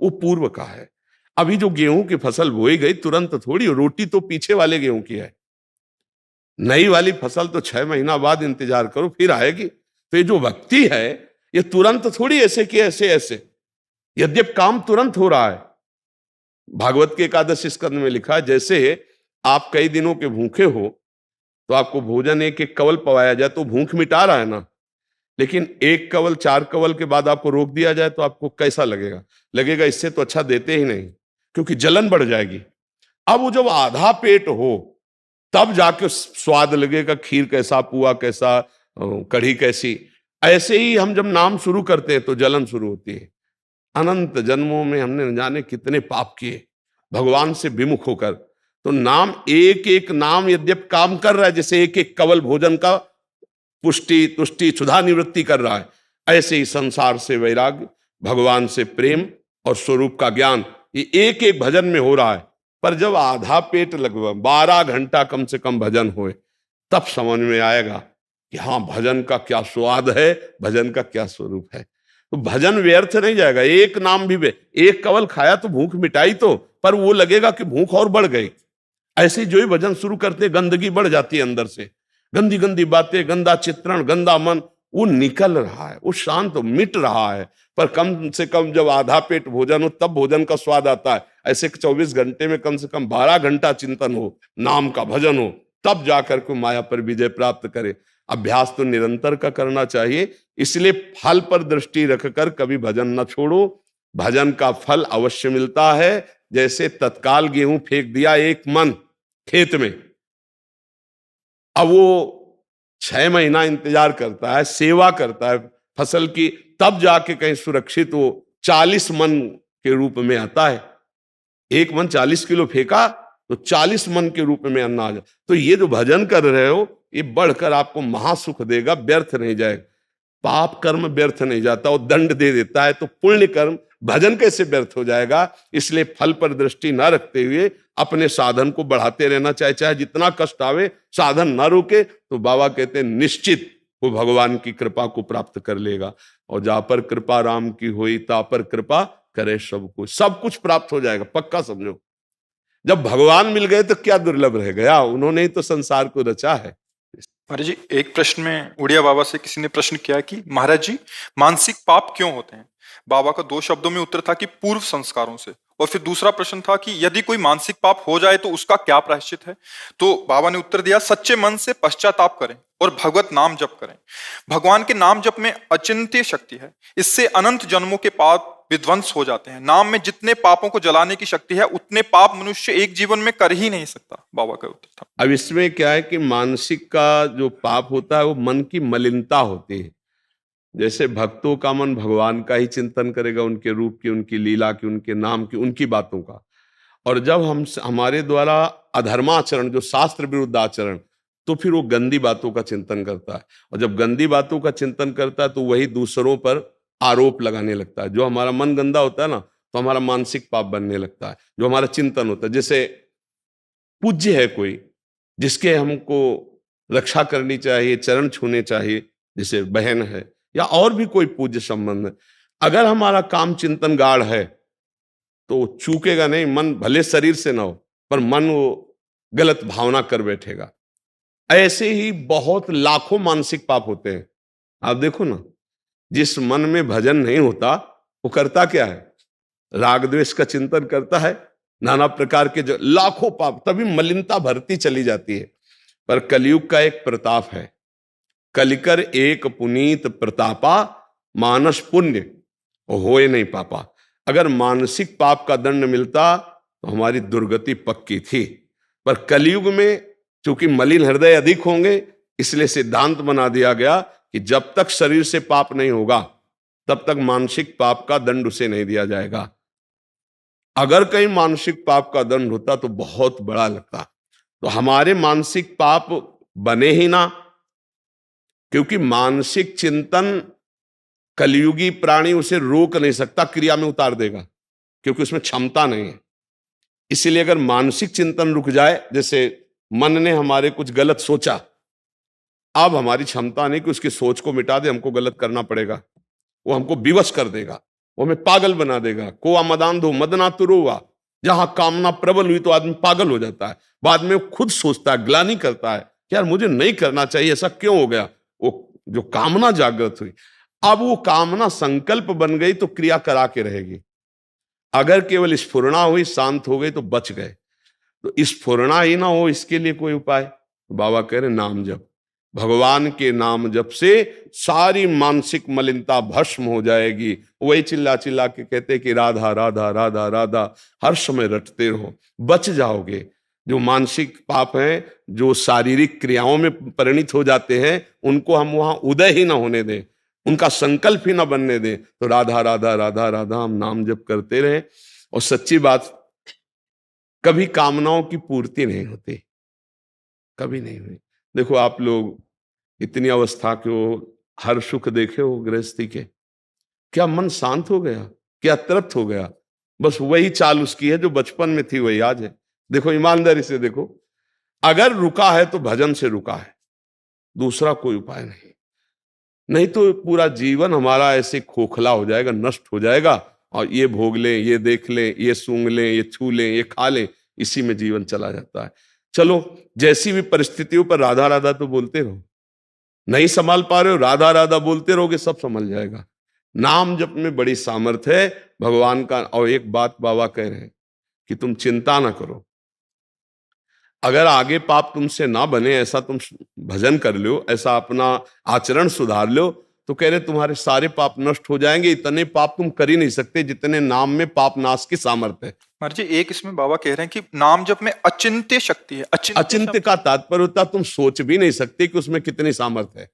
वो पूर्व का है। अभी जो गेहूं की फसल बोई गई तुरंत थोड़ी, रोटी तो पीछे वाले गेहूं की है, नई वाली फसल तो 6 महीना बाद इंतजार करो फिर आएगी। तो ये जो भक्ति है ये तुरंत थोड़ी ऐसे कि ऐसे ऐसे, यद्यप काम तुरंत हो रहा है। भागवत के एकादश स्कंद में लिखा है, जैसे आप कई दिनों के भूखे हो तो आपको भोजन एक एक कवल पवाया जाए तो भूख मिटा रहा है ना, लेकिन एक कवल 4 कवल के बाद आपको रोक दिया जाए तो आपको कैसा लगेगा? लगेगा इससे तो अच्छा देते ही नहीं, क्योंकि जलन बढ़ जाएगी। अब वो जब आधा पेट हो तब जाके स्वाद लगेगा, खीर कैसा, पुआ कैसा, कढ़ी कैसी। ऐसे ही हम जब नाम शुरू करते हैं तो जलन शुरू होती है। अनंत जन्मों में हमने न जाने कितने पाप किए भगवान से विमुख होकर। तो नाम, एक एक नाम यद्यप काम कर रहा है, जैसे एक एक कवल भोजन का पुष्टि तुष्टि क्षुधा निवृत्ति कर रहा है, ऐसे ही संसार से वैराग्य, भगवान से प्रेम और स्वरूप का ज्ञान, ये एक एक भजन में हो रहा है। पर जब आधा पेट लगभग 12 घंटा कम से कम भजन होए, तब समझ में आएगा कि हाँ, भजन का क्या स्वाद है, भजन का क्या स्वरूप है। तो भजन व्यर्थ नहीं जाएगा। एक नाम भी, एक कवल खाया तो भूख मिटाई तो, पर वो लगेगा कि भूख और बढ़ गई। ऐसे जो ही भजन शुरू करते गंदगी बढ़ जाती है अंदर से, गंदी गंदी बातें, गंदा चित्रण, गंदा मन, वो निकल रहा है, वो शांत मिट रहा है। पर कम से कम जब आधा पेट भोजन हो तब भोजन का स्वाद आता है। ऐसे 24 घंटे में कम से कम 12 घंटा चिंतन हो, नाम का भजन हो, तब जाकर को माया पर विजय प्राप्त करे। अभ्यास तो निरंतर का करना चाहिए, इसलिए फल पर दृष्टि रखकर कभी भजन न छोड़ो। भजन का फल अवश्य मिलता है। जैसे तत्काल गेहूं फेंक दिया 1 मन खेत में, अब वो 6 महीना इंतजार करता है, सेवा करता है फसल की, तब जाके कहीं सुरक्षित वो 40 मन के रूप में आता है। 1 मन 40 किलो फेंका तो 40 मन के रूप में अन्न आ जाए। तो ये जो भजन कर रहे हो ये बढ़कर आपको महासुख देगा, व्यर्थ नहीं जाएगा। पाप कर्म व्यर्थ नहीं जाता, वो दंड दे देता है। तो पुण्य कर्म, भजन कैसे व्यर्थ हो जाएगा? इसलिए फल पर दृष्टि न रखते हुए अपने साधन को बढ़ाते रहना चाहिए। चाहे जितना कष्ट आवे, साधन न रोके तो बाबा कहते हैं निश्चित वो भगवान की कृपा को प्राप्त कर लेगा। और जा पर कृपा राम की होई ता पर कृपा करे सब कुछ प्राप्त हो जाएगा, पक्का समझो। जब भगवान मिल गए तो क्या दुर्लभ रह गया, उन्होंने ही तो संसार को रचा है। महाराज जी, एक प्रश्न में उड़िया बाबा से किसी ने प्रश्न किया कि महाराज जी, मानसिक पाप क्यों होते हैं? बाबा का 2 शब्दों में उत्तर था कि पूर्व संस्कारों से। और फिर दूसरा प्रश्न था कि यदि कोई मानसिक पाप हो जाए तो उसका क्या प्रायश्चित है? तो बाबा ने उत्तर दिया, सच्चे मन से पश्चाताप करें और भगवत नाम जप करें। भगवान के नाम जप में अचिंत्य शक्ति है, इससे अनंत जन्मों के पाप विध्वंस हो जाते हैं। नाम में जितने पापों को जलाने की शक्ति है, उतने पाप मनुष्य एक जीवन में कर ही नहीं सकता। बाबा का उत्तर था। अब इसमें क्या है कि मानसिक का जो पाप होता है वो मन की मलिनता होती है। जैसे भक्तों का मन भगवान का ही चिंतन करेगा, उनके रूप की, उनकी लीला की, उनके नाम की, उनकी बातों का। और जब हमारे द्वारा अधर्माचरण, जो शास्त्र विरुद्ध आचरण, तो फिर वो गंदी बातों का चिंतन करता है। और जब गंदी बातों का चिंतन करता है तो वही दूसरों पर आरोप लगाने लगता है। जो हमारा मन गंदा होता है ना, तो हमारा मानसिक पाप बनने लगता है। जो हमारा चिंतन होता है, जैसे पूज्य है कोई जिसके हमको रक्षा करनी चाहिए, चरण छूने चाहिए, जैसे बहन है या और भी कोई पूज्य संबंध है, अगर हमारा काम चिंतन गाढ़ है तो चूकेगा नहीं। मन भले शरीर से ना हो, पर मन वो गलत भावना कर बैठेगा। ऐसे ही बहुत लाखों मानसिक पाप होते हैं। आप देखो ना, जिस मन में भजन नहीं होता वो करता क्या है? राग द्वेष का चिंतन करता है, नाना प्रकार के जो लाखों पाप, तभी मलिनता भरती चली जाती है। पर कलयुग का एक प्रताप है, कलिकर एक पुनीत प्रतापा, मानस पुण्य होए नहीं पापा। अगर मानसिक पाप का दंड मिलता तो हमारी दुर्गति पक्की थी। पर कलयुग में चूंकि मलिन हृदय अधिक होंगे, इसलिए सिद्धांत बना दिया गया कि जब तक शरीर से पाप नहीं होगा तब तक मानसिक पाप का दंड उसे नहीं दिया जाएगा। अगर कहीं मानसिक पाप का दंड होता तो बहुत बड़ा लगता। तो हमारे मानसिक पाप बने ही ना, क्योंकि मानसिक चिंतन कलयुगी प्राणी उसे रोक नहीं सकता, क्रिया में उतार देगा, क्योंकि उसमें क्षमता नहीं है। इसीलिए अगर मानसिक चिंतन रुक जाए, जैसे मन ने हमारे कुछ गलत सोचा, अब हमारी क्षमता नहीं कि उसकी सोच को मिटा दे, हमको गलत करना पड़ेगा। वो हमको विवश कर देगा, वो हमें पागल बना देगा। कोआ मदांधो मदना तुरुआ, जहां कामना प्रबल हुई तो आदमी पागल हो जाता है। बाद में खुद सोचता है, ग्लानि करता है, यार मुझे नहीं करना चाहिए, ऐसा क्यों हो गया। वो जो कामना जागृत हुई, अब वो कामना संकल्प बन गई तो क्रिया करा के रहेगी। अगर केवल स्फुरणा हुई, शांत हो गई तो बच गए। तो स्फुरणा ही ना हो, इसके लिए कोई उपाय? तो बाबा कह रहे नाम जप। भगवान के नाम जप से सारी मानसिक मलिनता भस्म हो जाएगी। वही चिल्ला चिल्ला के कहते कि राधा राधा राधा राधा हर समय रटते रहो, बच जाओगे। जो मानसिक पाप हैं, जो शारीरिक क्रियाओं में परिणित हो जाते हैं, उनको हम वहां उदय ही ना होने दें, उनका संकल्प ही ना बनने दें। तो राधा राधा राधा राधा हम नाम जप करते रहें। और सच्ची बात, कभी कामनाओं की पूर्ति नहीं होती, कभी नहीं हुई। देखो आप लोग इतनी अवस्था के हो, हर सुख देखे हो गृहस्थी के, क्या मन शांत हो गया? क्या तृप्त हो गया? बस वही चाल उसकी है जो बचपन में थी, वही आज है। देखो ईमानदारी से देखो, अगर रुका है तो भजन से रुका है, दूसरा कोई उपाय नहीं। नहीं तो पूरा जीवन हमारा ऐसे खोखला हो जाएगा, नष्ट हो जाएगा। और ये भोग लें, ये देख लें, ये सूंघ लें, ये छू लें, ये खा लें, इसी में जीवन चला जाता है। चलो, जैसी भी परिस्थितियों पर राधा राधा तो बोलते रहो। नहीं संभाल पा रहे हो, राधा राधा बोलते रहोगे, सब संभल जाएगा। नाम जप में बड़ी सामर्थ्य है भगवान का। और एक बात बाबा कह रहे हैं कि तुम चिंता ना करो, अगर आगे पाप तुमसे ना बने, ऐसा तुम भजन कर लो, ऐसा अपना आचरण सुधार लो, तो कह रहे तुम्हारे सारे पाप नष्ट हो जाएंगे। इतने पाप तुम कर ही नहीं सकते जितने नाम में पाप नाश की सामर्थ्य है। महाराज जी, एक इसमें बाबा कह रहे हैं कि नाम जप में अचिंत्य शक्ति है। अचिंत्य का तात्पर्य होता तुम सोच भी नहीं सकते कि उसमें कितनी सामर्थ्य है।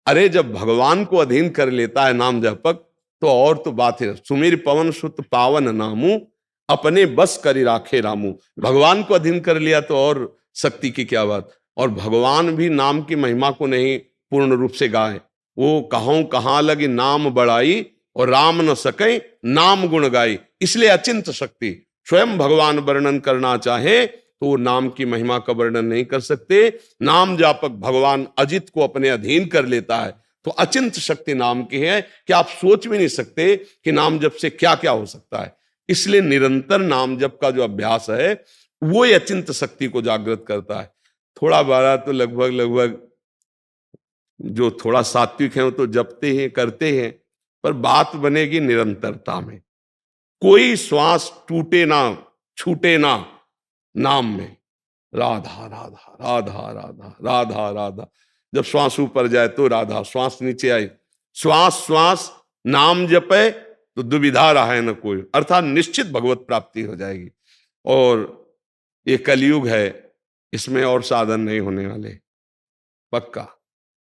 अरे जब भगवान को अधीन कर लेता है नाम जपक, तो और तो बात है। सुमीर पवन सुत पावन नामू, अपने बस करी राखे रामू। भगवान को अधीन कर लिया तो और शक्ति की क्या बात। और भगवान भी नाम की महिमा को नहीं पूर्ण रूप से गाए। वो कहूं कहां लगी नाम बढ़ाई, और राम न सके नाम गुण गाई। इसलिए अचिंत शक्ति। स्वयं भगवान वर्णन करना चाहे तो वो नाम की महिमा का वर्णन नहीं कर सकते। नाम जापक भगवान अजित को अपने अधीन कर लेता है तो अचिंत शक्ति नाम की है कि आप सोच भी नहीं सकते कि नाम जप से क्या क्या हो सकता है। इसलिए निरंतर नाम जप का जो अभ्यास है वो अचिंत शक्ति को जागृत करता है। थोड़ा बारा तो लगभग जो थोड़ा सात्विक है वो तो जपते हैं करते हैं, पर बात बनेगी निरंतरता में। कोई श्वास टूटे ना छूटे ना नाम में, राधा राधा राधा राधा राधा राधा। जब श्वास ऊपर जाए तो राधा, श्वास नीचे आए श्वास श्वास नाम जपे तो दुविधा रहा है न कोई, अर्थात निश्चित भगवत प्राप्ति हो जाएगी। और ये कलयुग है, इसमें और साधन नहीं होने वाले, पक्का।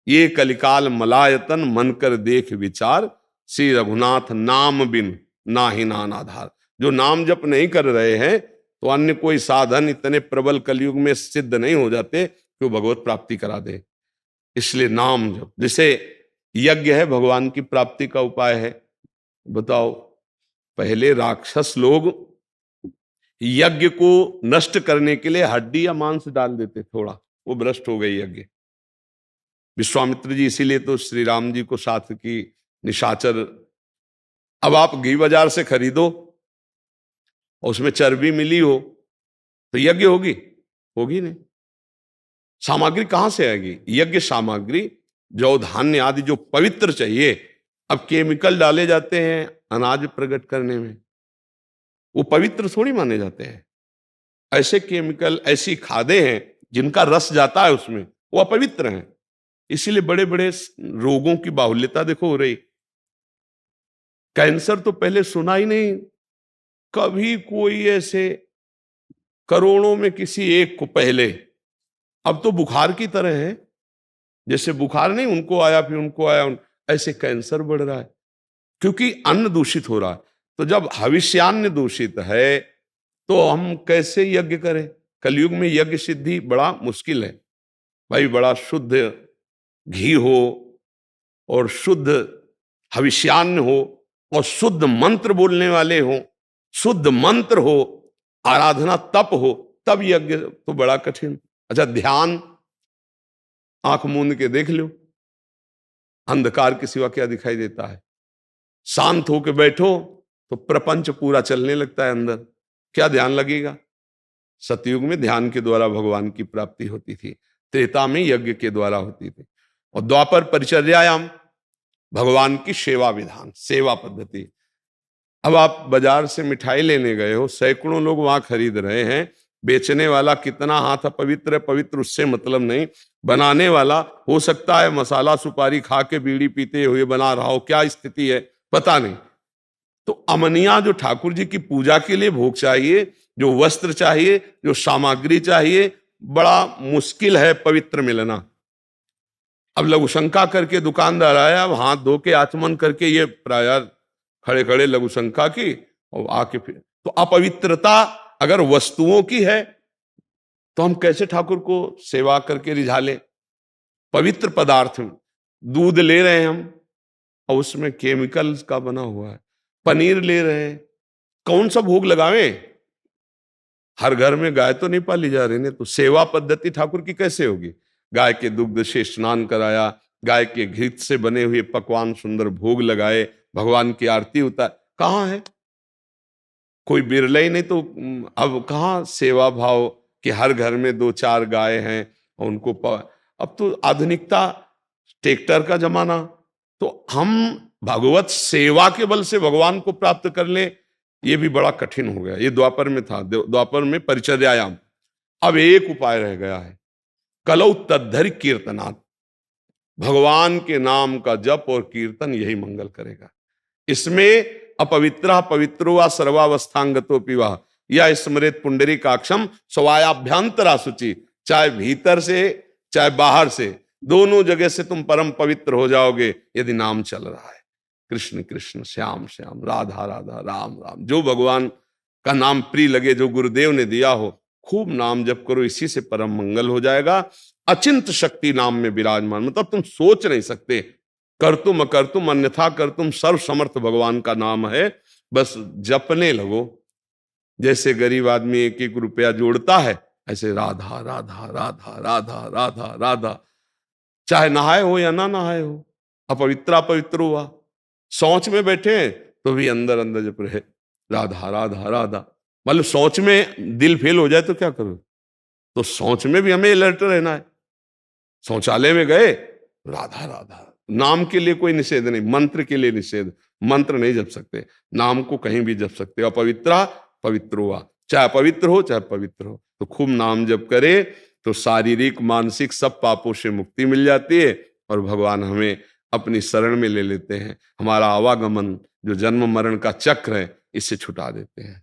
ये कलिकाल मलायतन मन कर देख विचार, श्री रघुनाथ नाम बिन नाही नान आधार। जो नाम जप नहीं कर रहे हैं तो अन्य कोई साधन इतने प्रबल कलयुग में सिद्ध नहीं हो जाते कि वो भगवत प्राप्ति करा दे। इसलिए नाम जप, जैसे यज्ञ है भगवान की प्राप्ति का उपाय है। बताओ, पहले राक्षस लोग यज्ञ को नष्ट करने के लिए हड्डी या मांस डाल देते, थोड़ा वो भ्रष्ट हो गई यज्ञ। विश्वामित्र जी इसीलिए तो श्री राम जी को साथ की निशाचर, अब आप घी बाजार से खरीदो और उसमें चर्बी मिली हो तो यज्ञ होगी? होगी नहीं। सामग्री कहां से आएगी? यज्ञ सामग्री जौ धान्य आदि जो पवित्र चाहिए, अब केमिकल डाले जाते हैं अनाज प्रकट करने में, वो पवित्र थोड़ी माने जाते हैं। ऐसे केमिकल, ऐसी खादें हैं जिनका रस जाता है उसमें, वो अपवित्र हैं। इसीलिए बड़े बड़े रोगों की बाहुल्यता देखो हो रही। कैंसर तो पहले सुना ही नहीं, कभी कोई ऐसे करोड़ों में किसी एक को पहले, अब तो बुखार की तरह है। जैसे बुखार नहीं उनको आया फिर उनको आया, ऐसे कैंसर बढ़ रहा है क्योंकि अन्न दूषित हो रहा है। तो जब भविष्यान्न दूषित है तो हम कैसे यज्ञ करें? कलयुग में यज्ञ सिद्धि बड़ा मुश्किल है भाई। बड़ा शुद्ध घी हो और शुद्ध हविष्यान्न हो और शुद्ध मंत्र बोलने वाले हो, शुद्ध मंत्र हो, आराधना तप हो, तब यज्ञ तो बड़ा कठिन। अच्छा, ध्यान आंख मूंद के देख लो, अंधकार के सिवा क्या दिखाई देता है? शांत होके बैठो तो प्रपंच पूरा चलने लगता है अंदर, क्या ध्यान लगेगा? सतयुग में ध्यान के द्वारा भगवान की प्राप्ति होती थी, त्रेता में यज्ञ के द्वारा होती थी, और द्वापर परिचर्यायाम भगवान की सेवा विधान, सेवा पद्धति। अब आप बाजार से मिठाई लेने गए हो, सैकड़ों लोग वहां खरीद रहे हैं, बेचने वाला कितना हाथ पवित्र है पवित्र उससे मतलब नहीं, बनाने वाला हो सकता है मसाला सुपारी खा के बीड़ी पीते हुए बना रहा हो, क्या स्थिति है पता नहीं। तो अमनिया जो ठाकुर जी की पूजा के लिए भोग चाहिए, जो वस्त्र चाहिए, जो सामग्री चाहिए, बड़ा मुश्किल है पवित्र मिलना। अब लघुशंका करके दुकानदार आया, अब हाथ धो के आचमन करके ये प्राय खड़े खड़े लघुशंका की और आके फिर, तो अपवित्रता अगर वस्तुओं की है तो हम कैसे ठाकुर को सेवा करके रिझा ले? पवित्र पदार्थ, दूध ले रहे हैं हम और उसमें केमिकल्स का बना हुआ है, पनीर ले रहे हैं, कौन सा भोग लगावें? हर घर में गाय तो नहीं पाली जा रही ने, तो सेवा पद्धति ठाकुर की कैसे होगी? गाय के दुग्ध से स्नान कराया, गाय के घी से बने हुए पकवान सुंदर भोग लगाए, भगवान की आरती उतार, कहाँ है? कोई बिरला ही नहीं। तो अब कहाँ सेवा भाव कि हर घर में 2-4 गाय हैं और उनको अब तो आधुनिकता, ट्रैक्टर का जमाना, तो हम भगवत सेवा के बल से भगवान को प्राप्त कर ले, ये भी बड़ा कठिन हो गया। ये द्वापर में था, द्वापर में परिचर्यायाम। अब एक उपाय रह गया है, कलौ तद्धरि कीर्तनात्, भगवान के नाम का जप और कीर्तन यही मंगल करेगा। इसमें अपवित्र पवित्रो वा सर्वावस्थांगतो पिवा या स्मृत पुंडरीकाक्षम स्वायाभ्यंतरा शुचि, चाहे भीतर से चाहे बाहर से, दोनों जगह से तुम परम पवित्र हो जाओगे यदि नाम चल रहा है। कृष्ण कृष्ण श्याम श्याम, राधा राधा, राम राम, जो भगवान का नाम प्रिय लगे, जो गुरुदेव ने दिया हो, खूब नाम जप करो, इसी से परम मंगल हो जाएगा। अचिंत शक्ति नाम में विराजमान, मतलब तुम सोच नहीं सकते, कर तुम अकर तुम अन्यथा कर तुम, सर्व समर्थ भगवान का नाम है, बस जपने लगो। जैसे गरीब आदमी 1-1 रुपया जोड़ता है ऐसे राधा राधा राधा राधा राधा राधा, चाहे नहाए हो या ना नहाए हो, अपवित्र अपवित्र हुआ, शौच में बैठे हैं तो भी अंदर अंदर जप रहे राधा राधा राधा। मतलब शौच में दिल फेल हो जाए तो क्या करो, तो शौच में भी हमें अलर्ट रहना है। शौचालय में गए राधा राधा, नाम के लिए कोई निषेध नहीं, मंत्र के लिए निषेध, मंत्र नहीं जप सकते, नाम को कहीं भी जप सकते। अपवित्र पवित्र हुआ, चाहे पवित्र हो चाहे पवित्र हो, तो खूब नाम जप करे तो शारीरिक मानसिक सब पापों से मुक्ति मिल जाती है और भगवान हमें अपनी शरण में ले लेते हैं। हमारा आवागमन जो जन्म मरण का चक्र है इससे छुटा देते हैं।